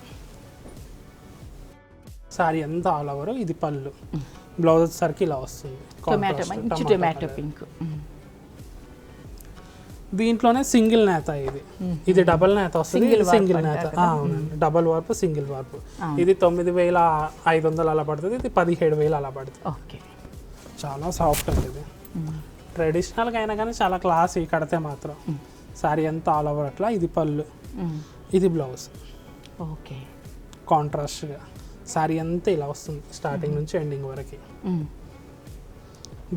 సారీ అంతా ఆల్ ఓవర్. ఇది పళ్ళు. బ్లౌజ్ వచ్చేసరికి ఇలా వస్తుంది. మంచి టొమాటో పింక్. దీంట్లోనే సింగిల్ నేత. ఇది డబల్ నేత వస్తుంది. సింగిల్ నేత. డబల్ వార్పు సింగిల్ వార్పు. ఇది 9,500 అలా పడుతుంది. ఇది 17,000 అలా పడుతుంది. చాలా సాఫ్ట్ ఉంది. ఇది ట్రెడిషనల్గా అయినా కానీ చాలా క్లాస్ కడితే మాత్రం. సారీ అంతా ఆల్ ఓవర్ అట్లా. ఇది పళ్ళు. ఇది బ్లౌజ్. ఓకే. కాంట్రాస్ట్గా సారీ అంతా ఇలా వస్తుంది స్టార్టింగ్ నుంచి ఎండింగ్ వరకు.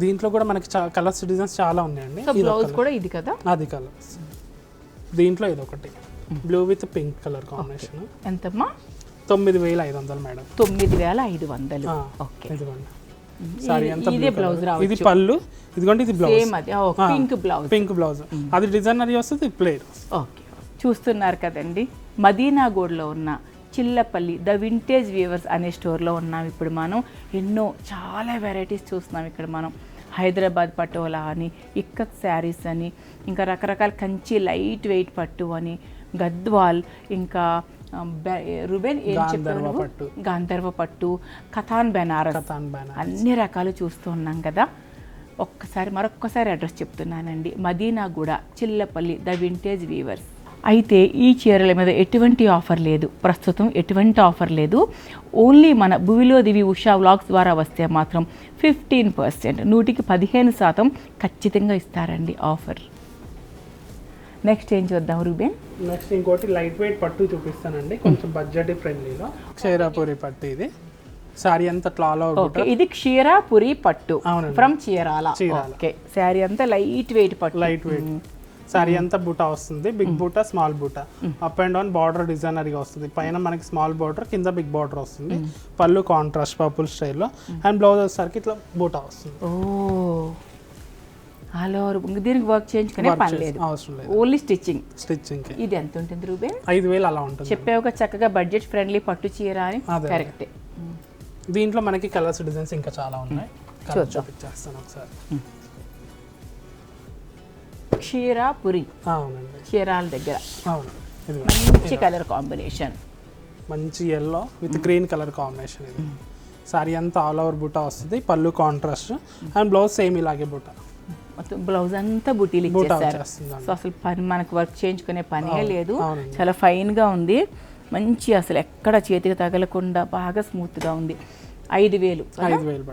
దీంట్లో కూడా మనకి కలర్స్ డిజైన్స్ చాలా ఉన్నాయండి. బ్లౌజ్ కూడా ఇది కదా? అది కలర్స్. దీంట్లో ఇది ఒకటి blue with pink colour combination. ఎంతమ్మా? 9,500 మేడం. 9,500. ఓకే. ఇదిగోండి సారీ అంతా. ఇది పళ్ళు. ఇదిగోండి ఇది బ్లౌజ్. Pink blouse. అది డిజైనరీ వస్తుంది, ప్లేన్. ఓకే. చూస్తున్నారు కదండి, మదీనాగూడలో ఉన్న చిల్లపల్లి ద వింటేజ్ వీవర్స్ అనే స్టోర్లో ఉన్నాం. ఇప్పుడు మనం ఎన్నో చాలా వెరైటీస్ చూస్తున్నాం. ఇక్కడ మనం హైదరాబాద్ పటోలా అని, ఇక్కత్ శారీస్ అని, ఇంకా రకరకాల కంచి లైట్ వెయిట్ పట్టు అని, గద్వాల్, ఇంకా రూబెన్ ఏం చెప్పావు? పట్టు, గాంధర్వ పట్టు, కథాన్ బెనారస్, అన్ని రకాలు చూస్తూ ఉన్నాం కదా. మరొక్కసారి అడ్రస్ చెప్తున్నానండి. Madinaguda, Chillapalli, the vintage weavers. అయితే ఈ చీరల మీద ఎటువంటి ఆఫర్ లేదు, ప్రస్తుతం ఎటువంటి ఆఫర్ లేదు. ఓన్లీ మన భువిలో దివి ఉషా వ్లాగ్స్ ద్వారా వస్తే మాత్రం 15%, 115% ఖచ్చితంగా ఇస్తారండి ఆఫర్. నెక్స్ట్ ఏం చూద్దాం రూబెన్? నెక్స్ట్ ఇంకోటి లైట్ వెయిట్ పట్టు చూపిస్తానండి, కొంచెం బడ్జెట్ ఫ్రెండ్లీలో. క్షీరాపురి పట్టు ఇది. శారీ అంతా క్లాలో. ఇది క్షీరాపురి పట్టు ఫ్రమ్ చీరాల. ఓకే, శారీ అంతా లైట్ వెయిట్ పట్టు. లైట్ వెయిట్ శారీ అంతా బూటా వస్తుంది, బిగ్ బూటా, స్మాల్ బూటా, అప్ అండ్ డౌన్ బార్డర్ డిజైనర్గా వస్తుంది. పైన మనకి స్మాల్ బార్డర్, కింద బిగ్ బార్డర్ వస్తుంది. పళ్ళు కాంట్రాస్ట్ పర్పుల్ స్టైల్లో, అండ్ బ్లౌజ్ వచ్చేసరికి ఇట్లా బూటా వస్తుంది. All over. దీనికి వర్క్ చేయించుకునే పని లేదు, అవసరం లేదు, ఓన్లీ స్టిచ్చింగ్. ఇది ఎంత ఉంటుంది రూబెన్? 5,000 అలా ఉంటుంది. చెప్పావుగా చక్కగా బడ్జెట్ ఫ్రెండ్లీ పట్టు చీర అని. కరెక్టే. దీంట్లో మనకి కలర్స్ డిజైన్స్ ఇంకా చాలా ఉన్నాయి, చూపించేస్తాను ఒకసారి. క్షీరాపురి, అవునండి, చీరాల దగ్గర. అవును, మంచి కలర్ కాంబినేషన్, మంచి yellow with green colour combination. ఇది సారీ అంతా ఆల్ ఓవర్ బూటా వస్తుంది, పళ్ళు కాంట్రాస్ట్, అండ్ బ్లౌజ్ సేమ్ ఇలాగే బూటా. మొత్తం బ్లౌజ్ అంతా బుటీలు ఇచ్చేసారు. సో అసలు పని మనకు వర్క్ చేయించుకునే పనే లేదు, చాలా ఫైన్గా ఉంది. మంచి అసలు ఎక్కడ చేతికి తగలకుండా బాగా స్మూత్గా ఉంది. 5,000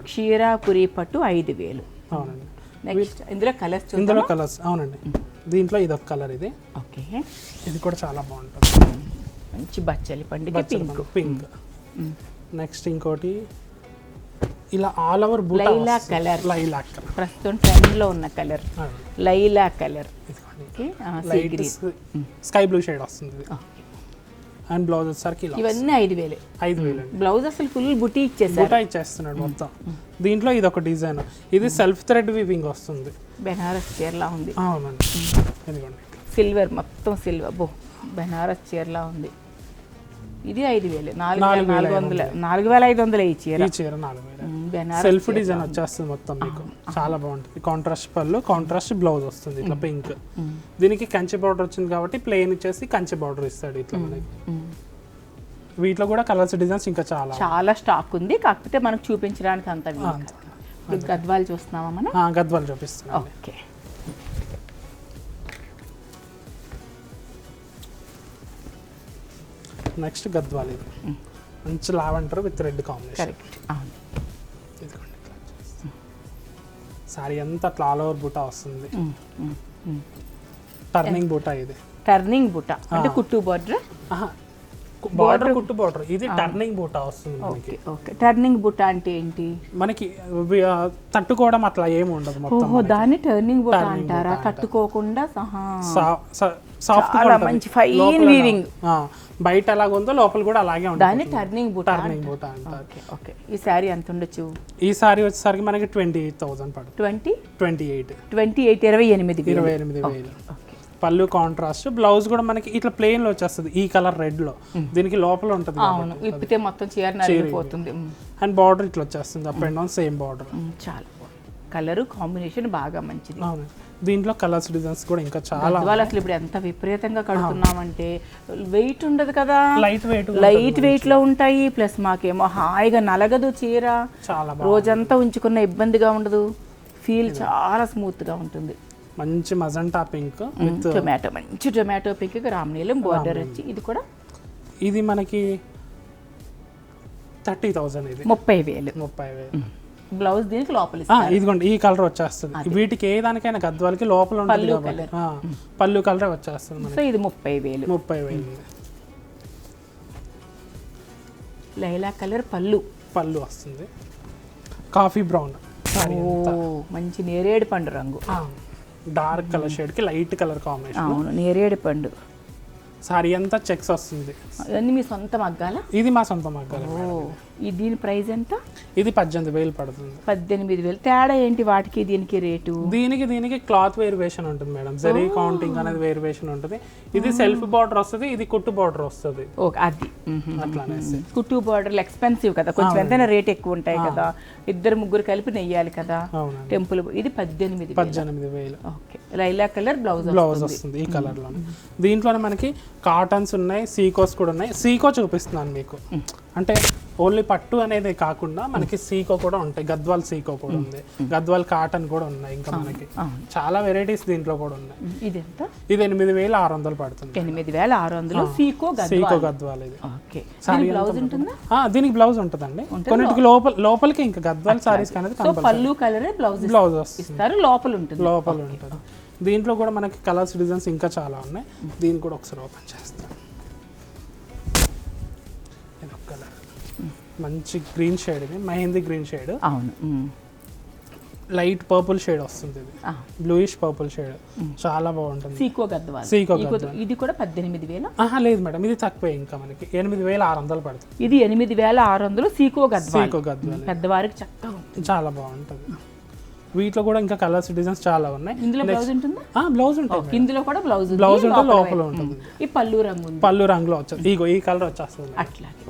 క్షీరాపురి పట్టు 5,000. అవునండి. నెక్స్ట్ ఇందులో కలర్స్, ఇందులో కలర్స్. అవునండి, దీంట్లో ఇది ఒక కలర్. ఇది ఓకే, ఇది కూడా చాలా బాగుంటుంది. మంచి బచ్చలి పండుగ పింక్. నెక్స్ట్ ఇంకోటి ఇలా all over Laila colour. Lilac colour ప్రస్తుతం ట్రెండ్ లో ఉన్న colour, Laila colour. Sky blue shade వస్తుంది. అండ్ బ్లౌజ్ వచ్చేసరికి ఇవన్నీ 5,000. బ్లౌజ్ అసలు ఫుల్ బుటీ ఇచ్చేస్తున్నాడు మొత్తం. దీంట్లో ఇది ఒక డిజైన్, ఇది సెల్ఫ్ థ్రెడ్ వీవింగ్ వస్తుంది, బెనారస్ చీరలా ఉంది. అవునండి, ఇదిగోండి సిల్వర్, మొత్తం సిల్వర్. బెనారస్ చీరలా ఉంది. ఇది 5,000. 4,500 ఈ చీర. 4,000 సెల్ఫ్ డిజైన్ వచ్చేస్తుంది మొత్తం మీకు, చాలా బాగుంటుంది. కాంట్రాస్ట్ పళ్ళు, కాంట్రాస్ట్ బ్లౌజ్ వస్తుంది ఇట్లా పింక్. దీనికి కంచి బార్డర్ వచ్చింది కాబట్టి ప్లెయిన్ ఇచ్చేసి కంచి బార్డర్ ఇస్తాడు ఇట్లా మనకి. వీటిలో కూడా కలర్స్ డిజైన్స్ ఇంకా చాలా స్టాక్ ఉంది, కాకపోతే మనకు చూపించడానికి అంత. గద్వాలు చూస్తున్నామా మనం? గద్వాలు చూపిస్తున్నాం. Okay, next Gadwal. ఇది మంచి lavender with red combination. Sorry అంతా ఆల్ ఓవర్ బూటా వస్తుంది, టర్నింగ్ బూటా. ఇది టర్నింగ్ బూటా అంటే కుట్టు బార్డర్, బార్డర్ కుట్టు బార్డర్. ఇది టర్నింగ్ బూటా వస్తుంది మనకి. ఓకే, టర్నింగ్ బూటా అంటే ఏంటి? మనకి తట్టుకోవడం అట్లా ఏమి ఉండదు మొత్తం. దాన్ని టర్నింగ్ బూటా అంటారా? తట్టుకోకుండా సాఫ్ట్ గా మంచి ఫైన్ వీవింగ్. బయట ఎలాగ ఉందో లోపల కూడా అలాగే ఉంటుంది. దాన్ని టర్నింగ్ బూటా అంటారు. ఓకే, ఈ సారీ ఎంత ఉండొచ్చు? ఈ సారీ వచ్చేసరికి మనకి 28,000 పడుతుంది. 28,000. పళ్ళు కాంట్రాస్ట్, బ్లౌజ్ కూడా మనకి ఇట్లా ప్లెయిన్ లో వచ్చేస్తుంది ఈ కలర్ రెడ్ లో. దీనికి లోపల ఉంటుంది, ఇప్పితే మొత్తం చీర నలిగిపోతుంది. అండ్ బార్డర్ ఇట్లా వచ్చేస్తుంది, up and down same border. చాలా కలర్ కాంబినేషన్ బాగా మంచిది. దీంట్లో కలర్స్ డిజైన్స్ కూడా ఇంకా చాలా. అసలు ఇప్పుడు ఎంత విపరీతంగా కడుతున్నామంటే వెయిట్ ఉండదు కదా, లైట్ వెయిట్ లో ఉంటాయి. ప్లస్ మాకేమో హాయిగా నలగదు చీర, చాలా రోజంతా ఉంచుకున్న ఇబ్బందిగా ఉండదు, ఫీల్ చాలా స్మూత్ గా ఉంటుంది. మంచి మజంటా పింక్ విత్ టొమాటో, మంచి టొమాటో పింక్ రామనీలం బార్డర్ వచ్చి. ఇది కూడా ఇది మనకి 30,000. ఇది 30,000. బ్లౌజ్ దీనికి లోపల ఇదిగోండి ఈ కలర్ వచ్చేస్తుంది. వీటికి ఏ దానికైనా గద్వాలకి లోపల ఉంటుంది కాబట్టి పళ్ళు కలర్ వచ్చేస్తుంది. సో ఇది 30,000. లైలా కలర్ పళ్ళు వస్తుంది, కాఫీ బ్రౌన్. మంచి నేరేడు పండు రంగు, డార్క్ కలర్ షేడ్ కి లైట్ కలర్ కాంబినేషన్. అవును, నేరేడు పండు. సారీ అంతా చెక్స్ వస్తుంది. ఇవన్నీ మీ సొంత మగ్గాల? ఇది మా సొంత మగ్గాల. దీని ప్రైస్ ఎంత? ఇది 18,000 పడుతుంది. 18,000. తేడా ఏంటి వాటికి దీనికి రేటు? దీనికి క్లాత్ వేరియేషన్ ఉంటుంది మేడం, జరీ కౌంటింగ్ అనేది వేరియేషన్ ఉంటుంది. ఇది సెల్ఫ్ బార్డర్ వస్తుంది, ఇది కుట్టు బార్డర్ వస్తుంది. ఓకే, అది అట్లానే. కుట్టు బార్డర్లు ఎక్స్పెన్సివ్ కదా, కొంచెం ఎంతైనా రేట్ ఎక్కువ ఉంటాయి కదా, 2-3 కలిపి నెయ్యాలి కదా టెంపుల్. ఇది 18,000. ఓకే. లైలా కలర్ బ్లౌజ్ వస్తుంది ఈ కలర్ లో. దీంట్లోనే మనకి కాటన్స్ ఉన్నాయి, సీకోస్ కూడా ఉన్నాయి. సీకో చూపిస్తున్నాను మీకు, అంటే ఓన్లీ పట్టు అనేది కాకుండా మనకి సీకో కూడా ఉంటాయి. గద్వాల్ సీకో కూడా ఉంది, గద్వాల్ కాటన్ కూడా ఉన్నాయి. ఇంకా మనకి చాలా వెరైటీస్ దీంట్లో కూడా ఉన్నాయి. ఇది ఎంత? ఇది 8600 పడుతుంది. 8600 సీకో గద్వాల్ ఇది. ఓకే. బ్లౌజ్ ఉంటుందా? దీనికి బ్లౌజ్ ఉంటుందండి. కొన్నిటికి లోపలికి ఇంకా గద్వాల్ సారీస్ అనేది పళ్ళు కలర్ బ్లౌజ్ ఇస్తారు, లోపల ఉంటుంది. దీంట్లో కూడా మనకి కలర్స్ డిజైన్స్ ఇంకా చాలా ఉన్నాయి. దీన్ని కూడా ఒకసారి ఓపెన్ చేస్తాం. ఇది ఒక కలర్, మంచి గ్రీన్ షేడ్, ఇది మెహందీ గ్రీన్ షేడ్. అవును, లైట్ పర్పుల్ షేడ్ వస్తుంది. ఇది బ్లూయిష్ పర్పుల్ షేడ్, చాలా బాగుంటుంది. సీకో గద్వాల్. ఇది కూడా 18000? లేదు మేడం, ఇది తక్కువే. ఇంకా మనకి 8600 పడుతుంది. ఇది 8600 సీకో గద్వాల్. పెద్దవారికి చక్కగా చాలా బాగుంటుంది. వీటిలో కూడా ఇంకా కలర్స్ డిజైన్స్ చాలా ఉన్నాయి. ఇందులో బ్లౌజ్ ఉంటుందా? బ్లౌజ్ ఉంటుంది. ఇందులో కూడా బ్లౌజ్ ఉంటే లోపల ఉంటుంది. ఈ పళ్ళు రంగు ఉంది, పళ్ళు రంగులో వచ్చేది. ఇగో ఈ కలర్ వచ్చేస్తుంది. అట్లాగే.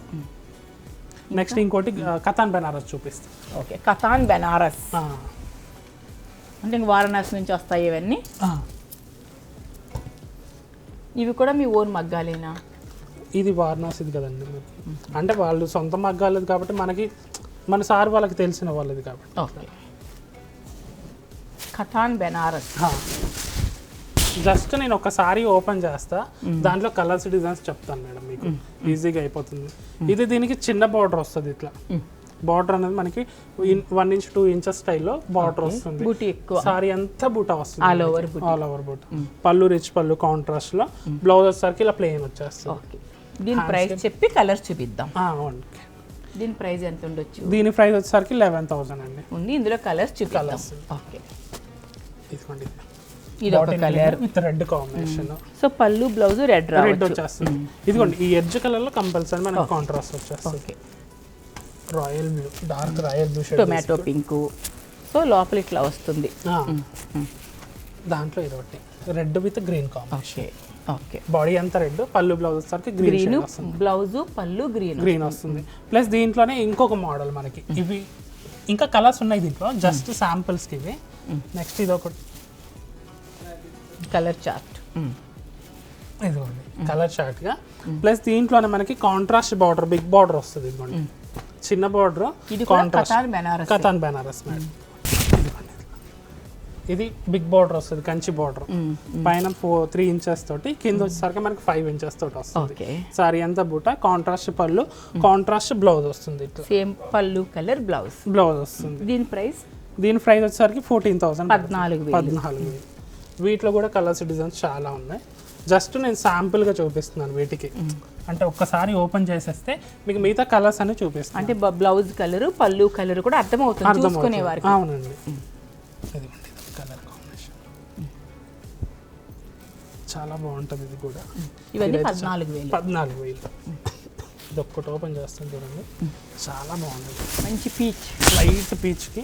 నెక్స్ట్ ఇంకోటి కతాన్ బెనారస్ చూపిస్తాం. ఓకే, కతాన్ బెనారస్ అంటే ఇంక వారణాసి నుంచి వస్తాయి ఇవన్నీ. ఇవి కూడా మీ ఓన్ మగ్గాలేనా? ఇది వారణాసిది కదండి, అంటే వాళ్ళు సొంత మగ్గాలేదు కాబట్టి మనకి, మన సార్ వాళ్ళకి తెలిసిన వాళ్ళది కాబట్టి. ఓకే, కతాన్ బెనారస్. జస్ట్ నేను ఒకసారి ఓపెన్ చేస్తా, దాంట్లో కలర్స్ డిజైన్స్ చెప్తాను మేడం, మీకు ఈజీగా అయిపోతుంది. ఇది దీనికి చిన్న బార్డర్ వస్తుంది. ఇట్లా బార్డర్ అనేది మనకి 1 ఇంచ్ 2 ఇంచెస్ స్టైల్లో బార్డర్ వస్తుంది. సారీ అంతా బూటా వస్తుంది, ఆల్ ఓవర్ బూటా. పళ్ళు రిచ్ పళ్ళు కాంట్రాస్ట్ లో, బ్లౌజ్ వచ్చేసరికి ఇలా ప్లెయిన్ వచ్చేస్తుంది. దీని ప్రైస్ చెప్పి కలర్స్ చూపిద్దాం. దీని ప్రైస్ ఎంత ఉండొచ్చు? దీని ప్రైస్ వచ్చేసరికి 11000 అండి. ఉంది, ఇందులో కలర్స్ చూపిద్దాం. ఓకే, ఇదిగోండి, ఇది ఒక colour with red combination. So పళ్ళు బ్లౌజ్ రెడ్ వచ్చేస్తుంది. ఇదిగోండి, ఈ ఎడ్జ్ కలర్ లో కంపల్సరీ మనకి కాంట్రాస్ట్ వచ్చేస్తుంది. Royal blue, dark royal blue shade, tomato pink. So లోపల ఇట్లా వస్తుంది. దాంట్లో ఇది ఒకటి red with green combination. Okay, body అంతా రెడ్, పళ్ళు బ్లౌజ్ వచ్చేసరికి గ్రీన్ వస్తుంది. బ్లౌజ్ పళ్ళు గ్రీన్ వస్తుంది. ప్లస్ దీంట్లోనే ఇంకొక మోడల్ మనకి, ఇవి ఇంకా కలర్స్ ఉన్నాయి దీంట్లో, జస్ట్ శాంపిల్స్ కి ఇవి. నెక్స్ట్ ఇది ఒకటి కలర్ చార్ట్, ఇదిగోండి కలర్ చార్ట్ గా. ప్లస్ దీంట్లోనే మనకి కాంట్రాస్ట్ బార్డర్, బిగ్ బార్డర్ వస్తుంది. ఇదిగోండి చిన్న బార్డర్, కతాన్ బెనారస్ మేడం. ఇది బిగ్ బార్డర్ వస్తుంది, కంచి బార్డర్. పైన 3 ఇంచెస్ తోటి, కింద వచ్చేసరికి మనకి 5 ఇంచెస్ తోటి వస్తుంది. సారీ అంతా బూట, కాంట్రాస్ట్ పళ్ళు, కాంట్రాస్ట్ బ్లౌజ్ వస్తుంది. సేమ్ పళ్ళు కలర్ బ్లౌజ్ వస్తుంది. దీని ప్రైస్ వచ్చేసరికి 14000. 14,000. వీటిలో కూడా కలర్స్ డిజైన్స్ చాలా ఉన్నాయి. జస్ట్ నేను శాంపుల్గా చూపిస్తున్నాను వీటికి, అంటే ఒక్కసారి ఓపెన్ చేసేస్తే మీకు మిగతా కలర్స్ అన్ని చూపిస్తాను. అంటే బ్లౌజ్ కలర్ పళ్ళు కలర్ కూడా అర్థమవుతుంది చూసుకునేవారికి. అవునండి, కలర్ కాంబినేషన్ చాలా బాగుంటుంది. ఇది కూడా ఇవన్నీ 14,000. ఇది ఒక్కటి ఓపెన్ చేస్తాను చూడండి, చాలా బాగుంటుంది. మంచి పీచ్, లైట్ పీచ్ కి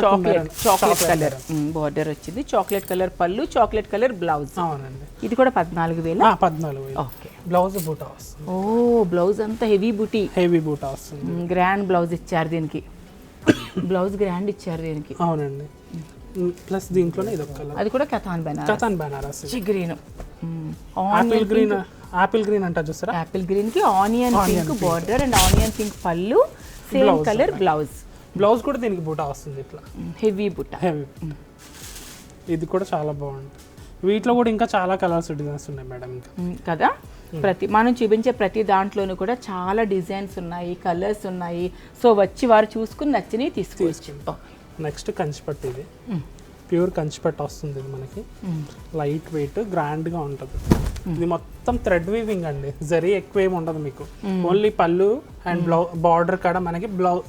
చాక్లెట్ కలర్ బార్డర్ వచ్చింది. చాక్లెట్ కలర్ పళ్ళు, చాక్లెట్ కలర్ బ్లౌజ్. అవునండి, ఇది కూడా 14,000. 14,000. ఓకే, బ్లౌజ్ బూటా వస్తుంది. ఓ, బ్లౌజ్ అంతా హెవీ బూటా వస్తుంది. గ్రాండ్ బ్లౌజ్ ఇచ్చారు దీనికి, బ్లౌజ్ గ్రాండ్ ఇచ్చారు దీనికి. అవునండి. ప్లస్ దీంట్లోనే ఇది ఒక కలర్, అది కూడా Katan Banaras green, apple green అంటారు చూసారా. ఆపిల్ గ్రీన్ కి onion pink border and onion pink పళ్ళు, సేమ్ కలర్ బ్లౌజ్ కూడా దీనికి బూటా వస్తుంది. ఇట్లా హెవీ బూటా. ఇది కూడా చాలా బాగుంటుంది. వీటిలో కూడా ఇంకా చాలా కలర్స్ డిజైన్స్ ఉన్నాయి మేడం. ఇంకా కదా, మనం చూపించే ప్రతి దాంట్లోనూ కూడా చాలా డిజైన్స్ ఉన్నాయి, కలర్స్ ఉన్నాయి. సో వచ్చి వారు చూసుకుని నచ్చినవి తీసుకోవచ్చు. నెక్స్ట్ కంచిపట్టు, ఇది ప్యూర్ కంచిపట్టు వస్తుంది. ఇది మనకి లైట్ వెయిట్, గ్రాండ్ గా ఉంటుంది. ఇది మొత్తం థ్రెడ్ వీవింగ్ అండి, జరీ ఎక్కువ ఏమి ఉండదు మీకు. ఓన్లీ పళ్ళు అండ్ బార్డర్ కాడ మనకి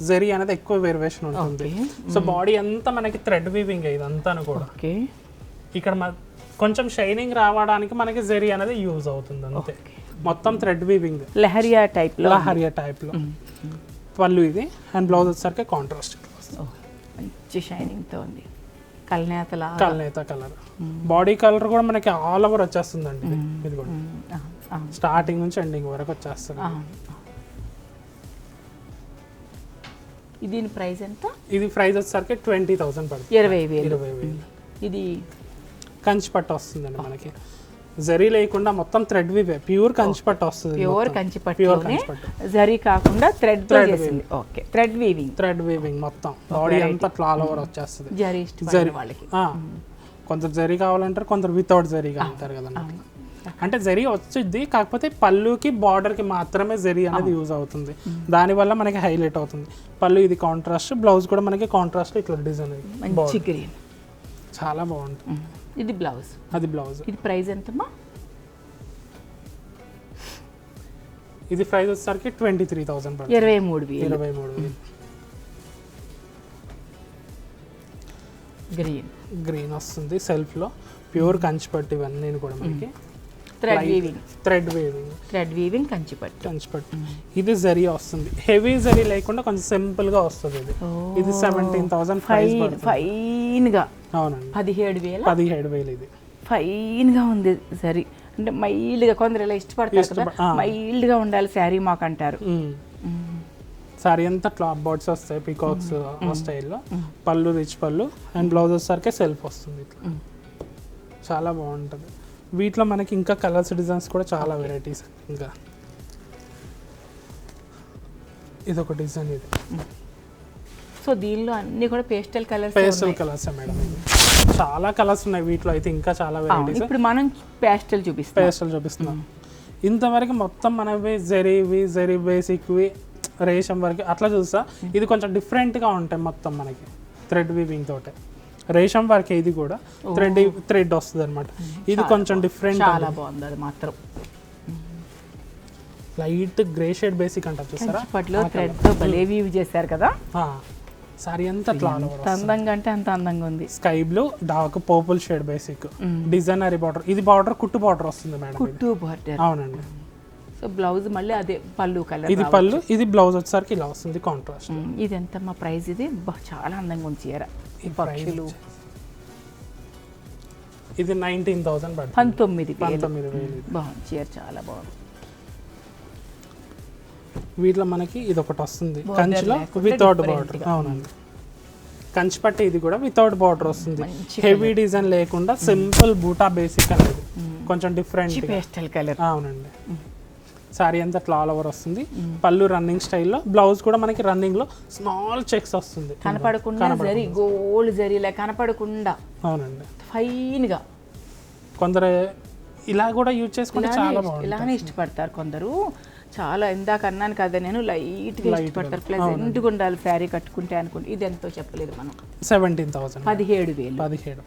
జరీ అనేది ఎక్కువ వేరియేషన్ ఉంటుంది. సో బాడీ అంతా మనకి థ్రెడ్ వీవింగ్ ఇదంతా కూడా. ఇక్కడ కొంచెం షైనింగ్ రావడానికి మనకి జరీ అనేది యూజ్ అవుతుంది అంతే. మొత్తం థ్రెడ్ వీవింగ్, లహరియా టైప్ లో పళ్ళు ఇది. అండ్ బ్లౌజ్ వచ్చేసరికి కాంట్రాస్ట్ మంచి షైనింగ్ తో ఉంది. కల్నేత కలర్, బాడీ కలర్ కూడా మనకి ఆల్ ఓవర్ వచ్చేస్తుందండి. ఇది కూడా స్టార్టింగ్ నుంచి ఎండింగ్ వరకు వచ్చేస్తుంది. దీని ప్రైస్ ఎంత? ఇది ప్రైస్ వచ్చేసరికి 20,000 పడుతుంది. 20,000. ఇది కంచి పట్టు వస్తుందండి మనకి. జరీ లేకుండా మొత్తం థ్రెడ్ వివే, ప్యూర్ కంచి పట్టు వస్తుంది. ప్యూర్ కంచి పట్టులోనే జరీ కాకుండా థ్రెడ్ తో చేసింది. ఓకే, థ్రెడ్ వీవింగ్ మొత్తం బాడీ అంతా ఆల్ ఓవర్ వచ్చేస్తుంది. జరీ వాళ్ళకి కొందరు జరీ కావాలంటారు, కొందరు వితౌట్ జరీ అంటారు కదా. అంటే జరీ వచ్చింది, కాకపోతే పళ్ళుకి బార్డర్ కి మాత్రమే జరీ అనేది యూజ్ అవుతుంది. దానివల్ల మనకి హైలైట్ అవుతుంది. పళ్ళు ఇది కాంట్రాస్ట్, బ్లౌజ్ కూడా మనకి కాంట్రాస్ట్ ఇట్లా డిజైన్ మంచి గ్రీన్, చాలా బాగుంటుంది. ఇది బ్లౌజ్, అది బ్లౌజ్. ఇది ప్రైస్ ఎంతమ్మా? ఇది ప్రైస్ వచ్చేసరికి 23,000 పడుతుంది. 23,000. గ్రీన్ వస్తుంది సెల్ఫ్ లో, ప్యూర్ కంచి పట్టు ఇవన్నీ కూడా మనకి. థ్రెడ్ వీవింగ్ కంచి పట్టు. ఇది జరీ వస్తుంది, హెవీ జరీ లేకుండా కొంచెం సింపుల్ గా వస్తుంది. ఇది 17,000 ఫైన్ గా. అవునండి, 17,000. ఇది ఫైన్ గా ఉంది జరీ. అంటే మైల్డ్ గా, కొందరు ఇలా ఇష్టపడతారు కదా, మైల్డ్ గా ఉండాలి శారీ మాకు అంటారు. సారీ అంతా క్లాత్ బర్డ్స్ వస్తాయి, పీకాక్స్ స్టైల్లో. పళ్ళు రిచ్ పళ్ళు, అండ్ బ్లౌజ్ వచ్చేసరికి సెల్ఫ్ వస్తుంది ఇట్లా. చాలా బాగుంటుంది. వీటిలో మనకి ఇంకా కలర్స్ డిజైన్స్ కూడా చాలా వెరైటీస్. ఇంకా ఇదొక డిజైన్. ఇది సో దీనిలో అన్ని కూడా పేస్టల్ కలర్స్ మేడం. చాలా కలర్స్ ఉన్నాయి వీటిలో అయితే, ఇంకా చాలా వెరైటీస్. ఇప్పుడు మనం పేస్టల్ చూపిస్తున్నాం. ఇంతవరకు మొత్తం మనవి జరీ బేసిక్వి, రేషం వరకు అట్లా చూస్తా. ఇది కొంచెం డిఫరెంట్గా ఉంటాయి మొత్తం మనకి, థ్రెడ్ వీవింగ్ తోటే. రేషం వర్క్ ఇది కూడా థ్రెడ్ వస్తుంది అనమాట. ఇది కొంచెం డిఫరెంట్, చాలా బాగుంది. అది మాత్రం లైట్ గ్రే షేడ్ బేసిక్ అంటారు చూసారా, థ్రెడ్ తో భలే వీవ్ చేశారు కదా. సారీ అంతా అందంగా అంటే అంత అందంగా ఉంది. Sky blue, dark purple shade basic, designery border. ఇది బార్డర్ కుట్టు బార్డర్ వస్తుంది మేడం. కుట్టు బార్డర్. అవునండి. సో బ్లౌజ్ మళ్ళీ అదే పళ్ళు కలర్. ఇది పళ్ళు, ఇది బ్లౌజ్ వచ్చేసరికి ఇలా వస్తుంది కాంట్రాస్ట్. ఇది ఎంత మా ప్రైస్? ఇది చాలా అందంగా ఉంది చీర. పక్షులు. ఇది 19,000 పడుతుంది. 19,000. బాగుంది చీర, చాలా బాగుంది. వీటిలో మనకి ఇది ఒకటి వస్తుంది కంచిలో వితౌట్ బార్డర్. అవునండి, కంచి పట్టు. ఇది కూడా వితౌట్ బార్డర్ వస్తుంది, హెవీ డిజైన్ లేకుండా సింపుల్ బూటా బేసిక్ అనేది, కొంచెం డిఫరెంట్ పేస్టల్ కలర్. అవునండి. సారీ అంతా ఆల్ ఓవర్ వస్తుంది. పళ్ళు రన్నింగ్ స్టైల్లో, బ్లౌజ్ కూడా మనకి రన్నింగ్ లో స్మాల్ చెక్స్ వస్తుంది, కనపడకుండా జరీ, గోల్డ్ జరీలా కనపడకుండా. అవునండి, ఫైన్ గా. కొందరు ఇలా కూడా యూజ్ చేసుకుంటే చాలా బాగుంటుంది. ఇలానే ఇష్టపడతారు కొందరు. చాలా ఇందాక అన్నాను కదా నేను, లైట్ గా ఇష్టపడతారు. ప్లెజెంట్గా ఉండాలి శారీ కట్టుకుంటే అనుకుంటే. ఇది ఎంతో చెప్పలేదు మనం. 17,000. 17,000.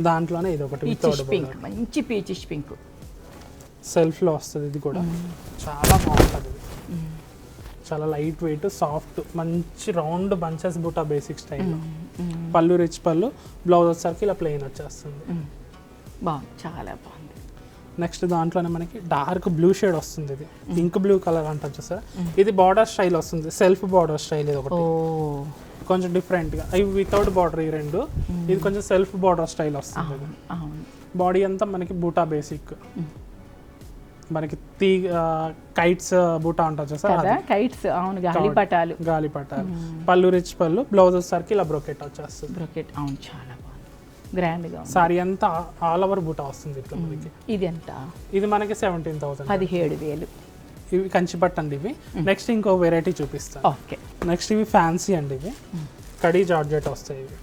దాంట్లోనే ఇది ఒకటి పింక్, మంచి పీచిష్ పింక్ సెల్ఫ్ లో వస్తుంది. ఇది కూడా చాలా బాగుంటుంది. చాలా లైట్ వెయిట్, సాఫ్ట్, మంచి రౌండ్ బంచెస్ బూటా బేసిక్ స్టైల్లో. పళ్ళు రిచ్ పళ్ళు, బ్లౌజ్ వచ్చేసరికి ఇలా ప్లెయిన్ వచ్చేస్తుంది. బాగుంది, చాలా బాగుంది. నెక్స్ట్ దాంట్లోనే మనకి డార్క్ బ్లూ షేడ్ వస్తుంది. ఇది ఇంక్ బ్లూ కలర్ అంటారు సార్. ఇది బార్డర్ స్టైల్ వస్తుంది, సెల్ఫ్ బార్డర్ స్టైల్. ఇది ఒకటి కొంచెం డిఫరెంట్ గా. ఇవి వితౌట్ బార్డర్ ఈ రెండు. ఇది కొంచెం సెల్ఫ్ బార్డర్ స్టైల్ వస్తుంది. బాడీ అంతా మనకి బూటా బేసిక్, మనకి కైట్స్ బూటా అంటారు సార్. కైట్స్, అవును, గాలిపటాలు. పళ్ళు రిచ్ పళ్ళు, బ్లౌజ్ వచ్చేసరికి ఇలా బ్రోకెట్ వచ్చేస్తుంది. బ్రోకెట్, అవును, చాలా బాగుంది, గ్రాండ్ గా. సారీ అంతా ఆల్ ఓవర్ బూటా వస్తుంది ఇట్లా మనకి. ఇది ఎంత? ఇది మనకి 17,000. 17,000. ఇవి కంచి పట్టు అండి. ఇవి నెక్స్ట్ ఇంకో వెరైటీ చూపిస్తాను. ఓకే, నెక్స్ట్ ఇవి ఫ్యాన్సీ అండి. ఇవి కడీ జార్జెట్ వస్తాయి. ఇవి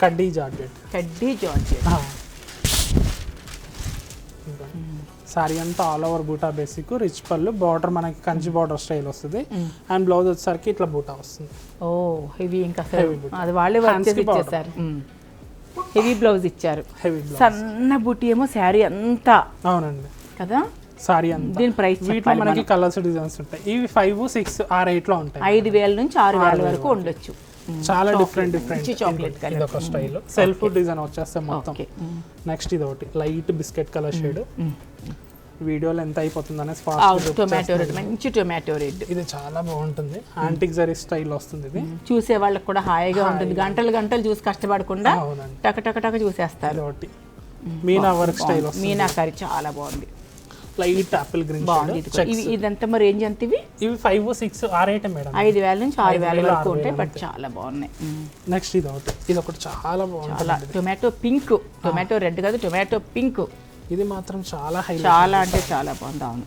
కడ్డీ జార్జెట్. సారీ అంతా ఆల్ ఓవర్ బూటా బేసిక్, రిచ్ పళ్ళు, బార్డర్ మనకి కంచి బార్డర్ స్టైల్ వస్తుంది. అండ్ బ్లౌజ్ వచ్చేసరికి ఇట్లా బూటా వస్తుంది. ఓ హెవీ, ఇంకా అది వాళ్ళే వర్క్ చేసి ఇచ్చేసారు. హెవీ బ్లౌజ్ ఇచ్చారు, సన్న బుట్టి ఏమో శారీ అంతా. అవునండి కదా, సారీ అంతా. దీని ప్రైస్ వీటిలో మనకి కలర్స్ డిజైన్స్ ఉంటాయి. ఇవి 5, 6 ఆ రేట్ లో ఉంటాయి. 5,000 నుంచి 6,000 వరకు ఉండొచ్చు. చాలా డిఫరెంట్ చాక్లెట్ కలర్. ఇది ఒక స్టైల్ సెల్ఫ్ డిజైన్ వచ్చేస్తే మొత్తం. నెక్స్ట్ ఇది ఒకటి లైట్ బిస్కెట్ కలర్ షేడ్. వీడియోలో ఎంత అయిపోతుంది అనేసి టొమాటో రెడ్, మంచి టొమాటో రెడ్. ఇది చాలా బాగుంటుంది, యాంటిక్ జరీ స్టైల్ వస్తుంది. ఇది చూసే వాళ్ళకి కూడా హాయిగా ఉంటుంది, గంటలు గంటలు చూసి కష్టపడకుండా టక టక టక చూసేస్తారు. మీనా వర్క్ స్టైల్ వస్తుంది. మీనాకారి చాలా బాగుంది. లైట్ ఆపిల్ గ్రీన్ బాగుంది ఇది కూడా. ఇదంతా మరి రేంజ్ ఎంత ఇవి? ఇవి 5, 6, 6 మేడం. 5,000 నుంచి 6,000 వరకు ఉంటాయి, బట్ చాలా బాగున్నాయి. నెక్స్ట్ ఇది ఒకటి చాలా బాగుంది. చాలా టొమాటో పింక్, టొమాటో రెడ్ కాదు, టొమాటో పింక్. ఇది మాత్రం చాలా హైలైట్, చాలా అంటే చాలా బాగుంది. అవును,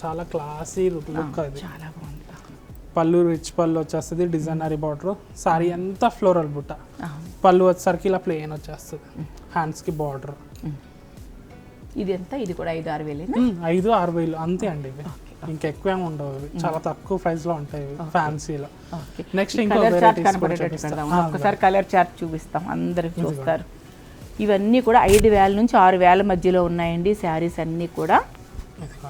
చాలా క్లాసీ లుక్. అది చాలా బాగుంది. పళ్ళు రిచ్ పళ్ళు వచ్చేస్తుంది, డిజైనరీ బార్డర్. సారీ అంతా ఫ్లోరల్ బుట్ట. పళ్ళు వచ్చేసరికి ఇలా ప్లెయిన్ వచ్చేస్తుంది, హ్యాండ్స్కి బార్డర్. ఇది ఎంత? ఇది కూడా 5-6 వేలు. 5-6 వేలు అంతే అండి. ఇవి ఇంకెక్కువ ఏమి ఉండవు, ఇవి చాలా తక్కువ ప్రైస్ లో ఉంటాయి ఫ్యాన్సీలో. నెక్స్ట్ ఇంకో ఒకసారి కలర్ చార్ట్ చూపిస్తాం, అందరికి చూస్తారు. ఇవన్నీ కూడా 5,000 నుంచి 6,000 మధ్యలో ఉన్నాయండి శారీస్ అన్నీ కూడా.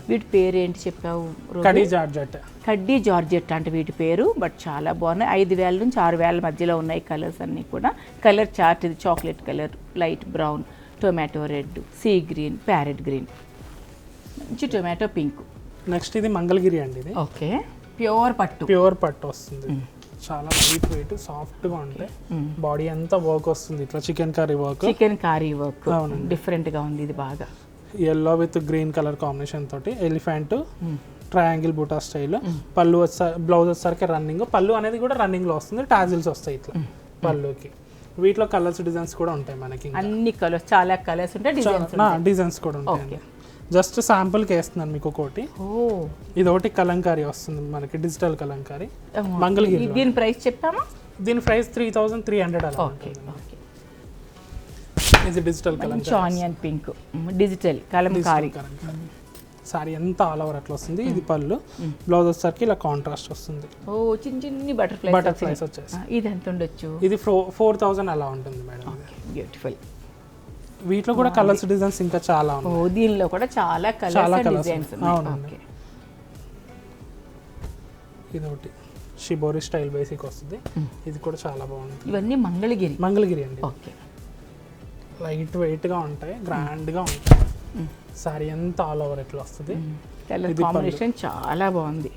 వీటి పేరు ఏంటి చెప్పావు? కడ్డీ జార్జెట్. కడ్డీ జార్జెట్ అంటే వీటి పేరు, బట్ చాలా బాగున్నాయి. 5,000 నుంచి 6,000 మధ్యలో ఉన్నాయి కలర్స్ అన్నీ కూడా. కలర్ చార్ట్ ఇది chocolate colour, light brown, tomato red, sea green, parrot green, మంచి టొమాటో పింక్. నెక్స్ట్ ఇది మంగళగిరి అండి. ఇది ఓకే, ప్యూర్ పట్టు వస్తుంది. చాలా లైట్ వెయిట్, సాఫ్ట్ గా ఉంటాయి. బాడీ అంతా వర్క్ వస్తుంది, ఇట్లా చికెన్ కర్రీ వర్క్. డిఫరెంట్ గా ఉంది ఇది బాగా. Yellow with green colour combination తోటి ఎలిఫెంట్ ట్రయాంగిల్ బూటా స్టైల్. పళ్ళు బ్లౌజ్ వచ్చేసరికి రన్నింగ్, పళ్ళు అనేది కూడా రన్నింగ్ లో వస్తుంది, టాజిల్స్ వస్తాయి ఇట్లా పళ్ళుకి. వీటిలో కలర్స్ డిజైన్స్ కూడా ఉంటాయి మనకి, అన్ని కలర్స్, చాలా కలర్స్ ఉంటాయి, డిజైన్స్ కూడా ఉంటాయి. జస్ట్ శాంపుల్ కి వేస్తున్నాను మీకు ఒకటి. ఇది ఒకటి కలంకారీ వస్తుంది మనకి, డిజిటల్ కలంకారీ మంగళగిరి. దీని ప్రైస్ చెప్పామా? దీని ప్రైస్ 3,300 అలా. ఇది digital Kalamkari, onion pink, digital Kalamkari. Sorry ఎంత ఆల్ ఓవర్ అట్లా వస్తుంది. ఇది పళ్ళు, బ్లౌజ్ వచ్చేసరికి ఇలా కాంట్రాస్ట్ వస్తుంది. ఓ చిన్ని బటర్ఫ్లైస్ వచ్చేసి. ఇది ఎంత ఉండొచ్చు? ఇది 4,000 అలా ఉంటుంది మేడం. బ్యూటిఫుల్. వీటిలో కూడా కలర్స్ డిజైన్స్ ఇంకా చాలా ఉన్నాయి. దీనిలో కూడా చాలా కలర్స్ డిజైన్స్ ఉన్నాయి. ఇది ఒకటి షిబోరి స్టైల్ బేసిక్ వస్తుంది. ఇది కూడా చాలా బాగుంది. ఇవన్నీ మంగళగిరి అండి. ఓకే, లైట్ వెయిట్ గా ఉంటాయి, గ్రాండ్ గా ఉంటాయి. సారీ అంతా ఆల్ ఓవర్ ఎట్లా వస్తుంది. కలర్ కాంబినేషన్ చాలా బాగుంది.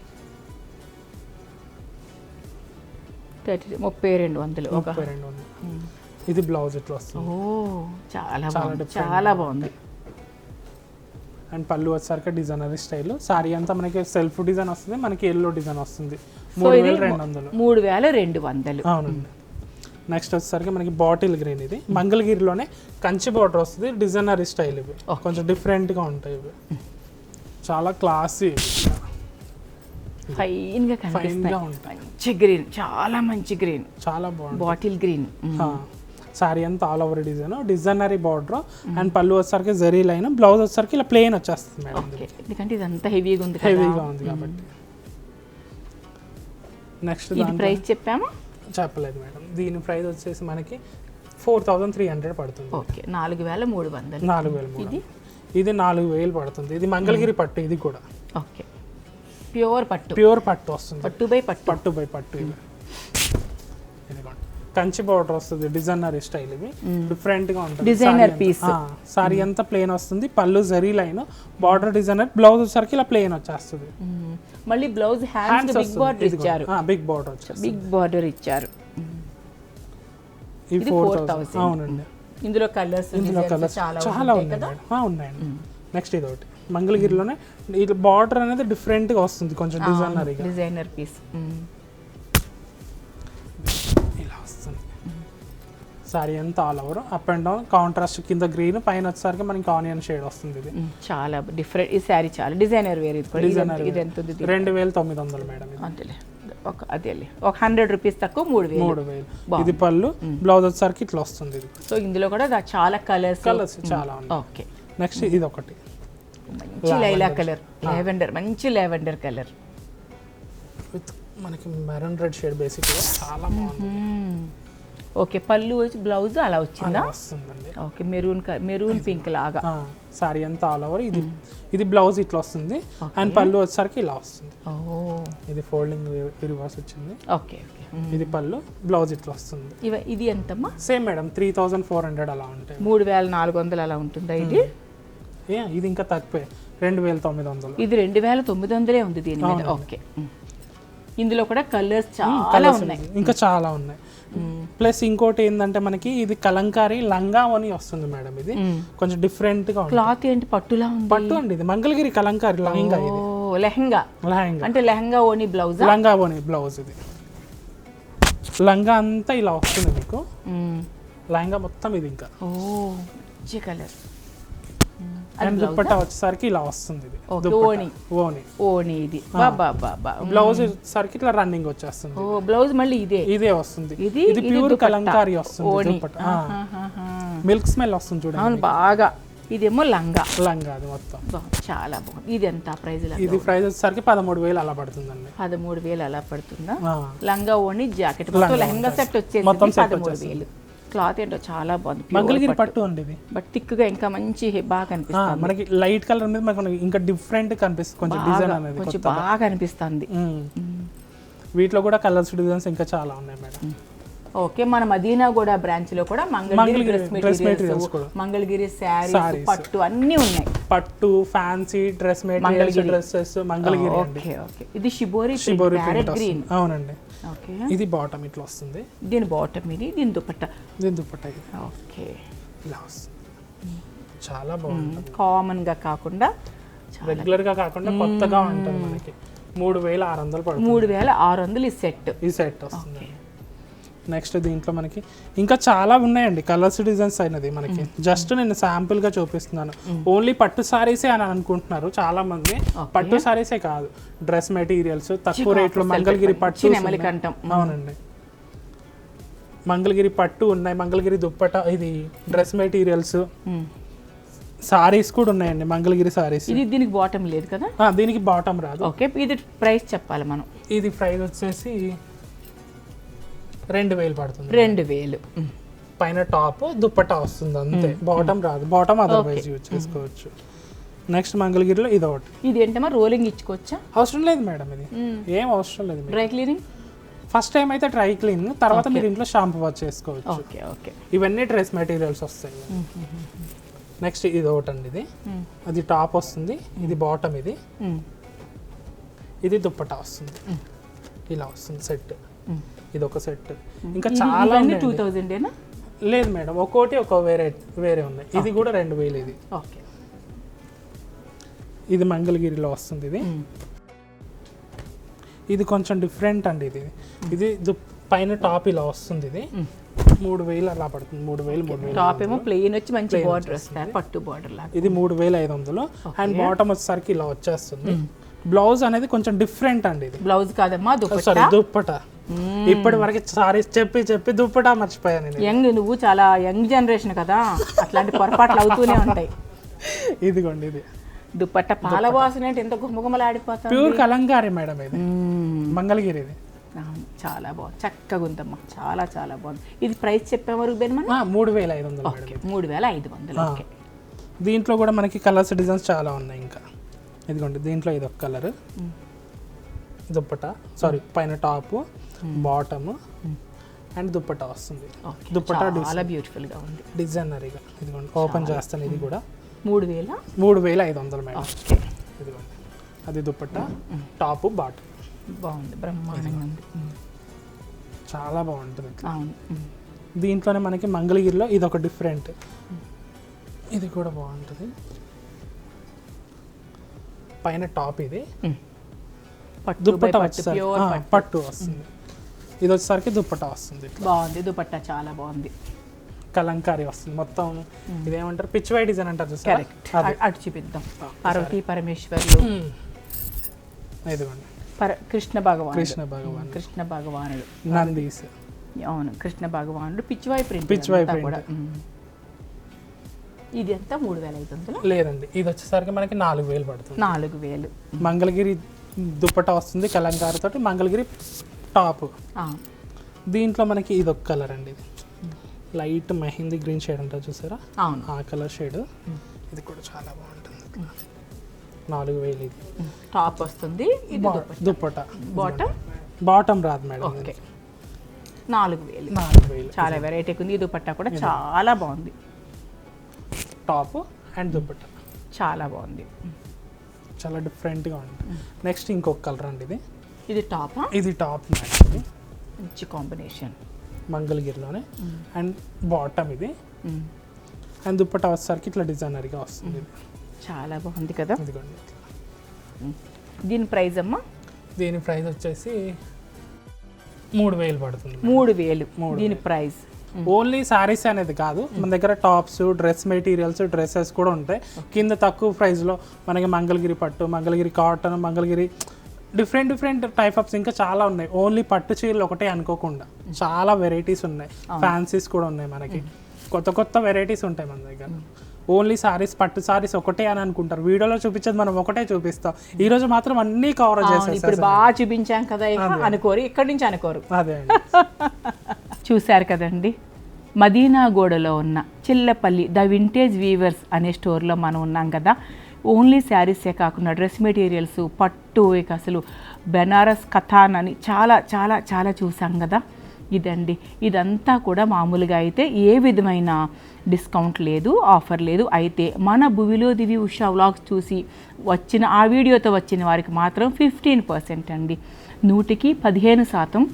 3200. ఇది బ్లౌజ్ ఇట్లా వస్తుంది. చాలా బాగుంది. అండ్ పళ్ళు వచ్చేసరికి డిజైనరీ స్టైల్. సారీ అంతా మనకి సెల్ఫ్ డిజైన్ వస్తుంది, మనకి ఎల్లో డిజైన్ వస్తుంది. 3,200. అవునండి. నెక్స్ట్ వచ్చేసరికి మనకి బాటిల్ గ్రీన్. ఇది మంగళగిరిలోనే కంచి బార్డర్ వస్తుంది, డిజైనరీ స్టైల్. ఇవి కొంచెం డిఫరెంట్ గా ఉంటాయి. ఇవి చాలా క్లాసీ, ఫైన్ గా ఉంటాయి. మంచి గ్రీన్, చాలా మంచి గ్రీన్, చాలా బాగుంది. Bottle green. సారీ అంతా all over designery border. And పళ్ళు వచ్చేసరికి జరీ లైన్, బ్లౌజ్ వచ్చేసరికి ఇలా ప్లెయిన్ వచ్చేస్తుంది మేడం. ఎందుకంటే ఇదంతా హెవీగా ఉంది కాబట్టి. నెక్స్ట్ ప్రైస్ చెప్పాము? చెప్పలేదు మేడం. దీని ప్రైస్ వచ్చేసి మనకి 4,300 పడుతుంది. ఓకే, 4,300. 4,300. ఇది 4,000 పడుతుంది. ఇది మంగళగిరి పట్టు. ఇది కూడా ఓకే, ప్యూర్ పట్టు వస్తుంది. పట్టు బై పట్టు. ఇది కంచి బార్డర్ వస్తుంది, డిజైనర్ స్టైల్. ఇవి డిఫరెంట్ గా ఉంటుంది. Designer piece. సారీ అంతా ప్లెయిన్ వస్తుంది, పళ్ళు జరీ లైన్, బార్డర్ డిజైనర్, బ్లౌజ్ వచ్చేసరికి ఇలా ప్లెయిన్ వచ్చేస్తుంది. మళ్ళీ బ్లౌజ్ హ్యాండ్స్ బిగ్ బార్డర్ ఇచ్చారు. బిగ్ బార్డర్ ఇచ్చారు. ఇది 4,000. అవునండి. ఇందులో కలర్స్ చాలా ఉన్నాయండి. నెక్స్ట్ ఇది ఒకటి మంగళగిరిలోనే ఇది బార్డర్ అనేది డిఫరెంట్ గా వస్తుంది, కొంచెం డిజైనర్ పీస్. ఇలా వస్తుంది. సారీ అంతా all over up and down contrast, కింద గ్రీన్, పైన వచ్చేసరికి మనకి ఆనియన్ షేడ్ వస్తుంది. ఇది చాలా డిఫరెంట్. ఈ సారీ చాలా డిజైనర్ వేర్. ఇది 2,900 మేడం. అంతేలే, ఒక 100 రూపీస్ తక్కువ 3,000. ఇది పళ్ళు, బ్లౌజ్ వచ్చేసరికి ఇట్లా వస్తుంది. సో ఇందులో కూడా చాలా కలర్స్ చాలా ఉన్నాయి. ఓకే, నెక్స్ట్ ఇది ఒకటి మంచి లైలా కలర్, మంచి లావెండర్ కలర్ విత్ మనకి మెరూన్ రెడ్ షేడ్ బేసిక్ చాలా బాగుంది. ఓకే, పళ్ళు వచ్చి బ్లౌజ్ అలా వచ్చిందా? వస్తుందండి. ఓకే, మెరూన్ పింక్ లాగా. సారీ అంతా ఆల్ ఓవర్. ఇది బ్లౌజ్ ఇట్లా వస్తుంది, అండ్ పళ్ళు వచ్చేసరికి ఇలా వస్తుంది. ఇది ఫోల్డింగ్ రివర్స్ వచ్చింది. ఓకే, ఇది పళ్ళు, బ్లౌజ్ ఇట్లా వస్తుంది. ఇది ఎంతమ్మా? సేమ్ మేడం, 3,400 అలా ఉంటాయి. 3,400 అలా ఉంటుందా? ఇది ఇంకా తక్కువే, 2,900. ఇది 2,900 ఉంది దీని మీద. ఓకే, ఇందులో కూడా కలర్స్ చాలా ఉన్నాయి. ఇంకా చాలా ఉన్నాయి. ప్లస్ ఇంకోటి ఏంటంటే మనకి ఇది కలంకారీ లంగా అని వస్తుంది మేడం. ఇది కొంచెం డిఫరెంట్ గా ఉంది. క్లాత్ ఏంటి పట్టులా ఉంది? పట్టు అండి, ఇది మంగళగిరి కలంకారీ లంగా. ఇది లెహంగా అంటే లెహంగా ఓని బ్లౌజ్, లంగా ఓని బ్లౌజ్. ఇది లంగా అంతా ఇలా వస్తుంది మీకు, లంగా మొత్తం ఇది. ఇంకా కలర్ అండ్ దుపట్టా వచ్చేసరికి ఇలా వస్తుంది. ఇది ఓని ఓని ఓని ఇది బ్లౌజ్ వచ్చేసరికి ఇట్లా రన్నింగ్ వచ్చేస్తుంది. బ్లౌజ్ మళ్ళీ ఇదే వస్తుంది. ఇది ప్యూర్ కలంకారీ వస్తుంది. దుపట్టా మిల్క్ స్మెల్ వస్తుంది చూడండి. అవును బాగా. ఇదేమో లంగా అది మొత్తం చాలా బాగుంది. ఇది ఎంత ప్రైస్? ఇది ప్రైస్ వచ్చేసరికి 13,000 అలా పడుతుందండి. 13,000 అలా పడుతుందా? లంగా ఓని జాకెట్ లెహంగా సెట్ వచ్చేసి మొత్తం 13,000. క్లాత్ ఏంటో చాలా బాగుంది. మంగళగిరి పట్టు అండి ఇది. బట్ థిక్గా ఇంకా మంచి బాగా కనిపిస్తుంది. మనకి లైట్ కలర్ మీద మనకి ఇంకా డిఫరెంట్ కనిపిస్తుంది. కొంచెం డిజైన్ అనేది కొంచెం బాగా అనిపిస్తుంది. వీటిలో కూడా కలర్స్ డిజైన్స్ ఇంకా చాలా ఉన్నాయి మేడం. ఓకే, మన మదీనాగూడ బ్రాంచ్ లో కూడా మంగళగిరి డ్రెస్ మెటీరియల్స్, మంగళగిరి శారీస్, పట్టు అన్ని ఉన్నాయి. పట్టు, fancy dress materials, dresses Mangalagiri. Okay okay. ఇది షిబోరి గ్రీన్. అవునండి. ఓకే, ఇది బాటమ్ ఇట్లా వస్తుంది. దీని బాటమ్ ఇది, దీని దుపట్టా ఇది. ఓకే, ఇలా వస్తుంది. చాలా బాగుంటుంది. కామన్ గా కాకుండా రెగ్యులర్ గా కాకుండా కొత్తగా ఉంటుంది. మనకి 3,600 పడుతుంది. 3,600 ఈ సెట్ వస్తుంది. నెక్స్ట్ దీంట్లో మనకి ఇంకా చాలా ఉన్నాయండి కలర్స్ డిజైన్స్ అయినది. మనకి జస్ట్ నేను శాంపుల్ గా చూపిస్తున్నాను. ఓన్లీ పట్టు సారీసే అని అనుకుంటున్నారు చాలా మంది. పట్టు సారీసే కాదు, డ్రెస్ మెటీరియల్స్ తక్కువ రేట్లో మంగళగిరి పట్టు. అవునండి, మంగళగిరి పట్టు ఉన్నాయి, మంగళగిరి దుప్పట, ఇది డ్రెస్ మెటీరియల్స్, సారీస్ కూడా ఉన్నాయండి. మంగళగిరి సారీస్. ఇది దీనికి బాటమ్ లేదు కదా? దీనికి బాటమ్ రాదు. ఓకే, ఇది ప్రైస్ చెప్పాలి మనం. ఇది ప్రైస్ వచ్చేసి 2,000 పడుతుంది. 2,000 పైన టాప్ దుప్పట్టా వస్తుంది అంతే. బాటమ్ రాదు. బాటమ్ అదర్వైజ్ యూజ్ చేసుకోవచ్చు. నెక్స్ట్ మంగళగిరిలో ఇది ఒకటి. ఇది ఏంటమ్మా, రోలింగ్ ఇచ్చుకోవచ్చా? అవసరం లేదు మేడం, ఇది ఏం అవసరం లేదు. డ్రై క్లీనింగ్ ఫస్ట్ టైం అయితే డ్రై క్లీన్, తర్వాత మీరు ఇంట్లో షాంపూ వాష్ చేసుకోవచ్చు. Okay okay. ఇవన్నీ డ్రెస్ మెటీరియల్స్ వస్తాయి. నెక్స్ట్ ఇది ఒకటి అండి. ఇది అది టాప్ వస్తుంది, ఇది బాటమ్, ఇది దుప్పట్టా వస్తుంది. ఇలా వస్తుంది సెట్. ఇది ఒక సెట్. ఇంకా చాలా 2,000 లేదు మేడం, ఒక్కోటి ఒక వేరే ఉన్నాయి. ఇది కూడా 2,000. ఇది ఓకే. ఇది మంగళగిరిలో వస్తుంది. ఇది కొంచెం డిఫరెంట్ అండి. ఇది పైన టాప్ ఇలా వస్తుంది. ఇది 3,000 అలా పడుతుంది. 3,000 టాప్ ఏమో ప్లెయిన్ వచ్చి మంచి బార్డర్ వస్తుంది, పట్టు బార్డర్ లాగా. ఇది 3,500. అండ్ బాటమ్ వచ్చేసరికి ఇలా వచ్చేస్తుంది. బ్లౌజ్ అనేది కొంచెం డిఫరెంట్ అండి. ఇది బ్లౌజ్ కాదమ్మా, దుప్పటా. ఇప్పటి వరకు సారీస్ చెప్పి దుప్పటా మర్చిపోయాను నేను. యంగ్, నువ్వు చాలా యంగ్ జనరేషన్ కదా, అట్లాంటి పొరపాట్లు అవుతూనే ఉంటాయి. ఇదిగోండి, ఇది దుప్పట్టా పాల వాసన ఎంత గుమ్మగుమ్మలాడిపోతుంది. ప్యూర్ కలంకారీ మేడం ఇది, మంగళగిరి. ఇది చాలా బాగుంది, చక్కగా ఉందమ్మా, చాలా చాలా బాగుంది. ఇది ప్రైస్ చెప్పే వరకు 3,500. 3,500. ఓకే. దీంట్లో కూడా మనకి కలర్స్ డిజైన్స్ చాలా ఉన్నాయి. ఇంకా ఇదిగోండి, దీంట్లో ఇది ఒక కలర్. దుప్పటా పైన టాప్, బాటమ్ అండ్ దుప్పటా వస్తుంది. దుప్పటా చాలా బ్యూటిఫుల్ గా ఉంది, డిజైనరీగా. ఇదిగోండి, ఓపెన్ చేస్తాను. ఇది కూడా 3,500 మేడం. ఇదిగోండి, అది దుప్పటా, టాప్, బాటమ్. బాగుంది, బ్రహ్మాండంగా ఉంది, చాలా బాగుంటుంది. దీంట్లోనే మనకి మంగళగిరిలో ఇది ఒక డిఫరెంట్. ఇది కూడా బాగుంటుంది. పైన టాప్, ఇది దుప్పటా పట్టు వస్తుంది. ఇది వచ్చేసరికి దుప్పటా వస్తుంది. బాగుంది, దుప్పట్టా చాలా బాగుంది, కలంకారీ వస్తుంది మొత్తం. ఇదేమంటారు, పిచ్వై డిజైన్ అంటారు చూసారా? కరెక్ట్. అటు చూపిద్దాం. పార్వతీ పరమేశ్వర్లు, ఇదిగోండి, కృష్ణ భగవానుడు, నందీస్. అవును, కృష్ణ భగవానుడు పిచ్చివై ప్రింట్. కూడా ఇది ఎంత 3,500? లేదండి, ఇది వచ్చేసరికి మనకి 4,000 పడుతుంది. 4,000. మంగళగిరి దుప్పటా వస్తుంది కలంకారీ తోటి, మంగళగిరి టాప్. దీంట్లో మనకి ఇది ఒక కలర్ అండి. ఇది లైట్ మెహందీ గ్రీన్ షేడ్ అంటారు చూసారా? అవును, ఆ కలర్ షేడ్. ఇది కూడా చాలా బాగుంటుంది. 4,000. ఇది టాప్ వస్తుంది, దుప్పటా. బాటమ్ రాదు మేడం. ఓకే, 4,000. చాలా వెరైటీ ఉంది. ఈ దుప్పట్టా కూడా చాలా బాగుంది, టాప్ అండ్ దుప్పట్టా చాలా బాగుంది, చాలా డిఫరెంట్గా ఉంది. నెక్స్ట్ ఇంకొక కలర్ అండి. ఇది ఇది టాపా? ఇది టాప్ మ్యామ్, మంచి కాంబినేషన్, మంగళగిరిలోనే. అండ్ బాటమ్ ఇది. అండ్ దుప్పట వచ్చేసరికి ఇట్లా డిజైనర్గా వస్తుంది. చాలా బాగుంది కదా. ఇదిగోండి. దీని ప్రైస్ అమ్మా? దీని ప్రైస్ వచ్చేసి 3000 పడుతుంది. 3000 దీని ప్రైస్. ఓన్లీ శారీస్ అనేది కాదు, మన దగ్గర టాప్స్, డ్రెస్ మెటీరియల్స్, డ్రెస్సెస్ కూడా ఉంటాయి. కింద తక్కువ ప్రైస్లో మనకి మంగళగిరి పట్టు, Mangalagiri cotton, Mangalagiri different type offs ఇంకా చాలా ఉన్నాయి. ఓన్లీ పట్టు చీరలు ఒకటే అనుకోకుండా చాలా వెరైటీస్ ఉన్నాయి. ఫ్యాన్సీస్ కూడా ఉన్నాయి మనకి. కొత్త వెరైటీస్ ఉంటాయి మన దగ్గర. ఓన్లీ సారీస్, పట్టు సారీస్ ఒకటే అని అనుకుంటారు. వీడియోలో చూపించేది మనం ఒకటే చూపిస్తాం. ఈ రోజు మాత్రం అన్ని కవర్ చేస్తాం. ఇప్పుడు బాగా చూపించాం కదా, అనుకోరు ఇక్కడి నుంచి అనుకోరు. అదే చూశారు కదండి, మదీనాగూడలో ఉన్న చిల్లపల్లి ద వింటేజ్ వీవర్స్ అనే స్టోర్లో మనం ఉన్నాం కదా. ఓన్లీ శారీసే కాకుండా డ్రెస్ మెటీరియల్స్, పట్టు, ఇక అసలు బెనారస్ కథాన్ అని చాలా చాలా చాలా చూసాం కదా. ఇదండి, ఇదంతా కూడా మామూలుగా అయితే ఏ విధమైన డిస్కౌంట్ లేదు, ఆఫర్ లేదు. అయితే మన భువిలో దివి ఉషా వ్లాగ్స్ చూసి వచ్చిన ఆ వీడియోతో వచ్చిన వారికి మాత్రం 15% అండి, 115%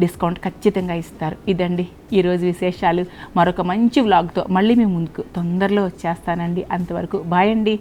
డిస్కౌంట్ ఖచ్చితంగా ఇస్తారు. ఇదండి ఈరోజు విశేషాలు. మరొక మంచి వ్లాగ్తో మళ్ళీ మీ ముందుకు తొందరలో వచ్చేస్తానండి. అంతవరకు బాయ్ అండి.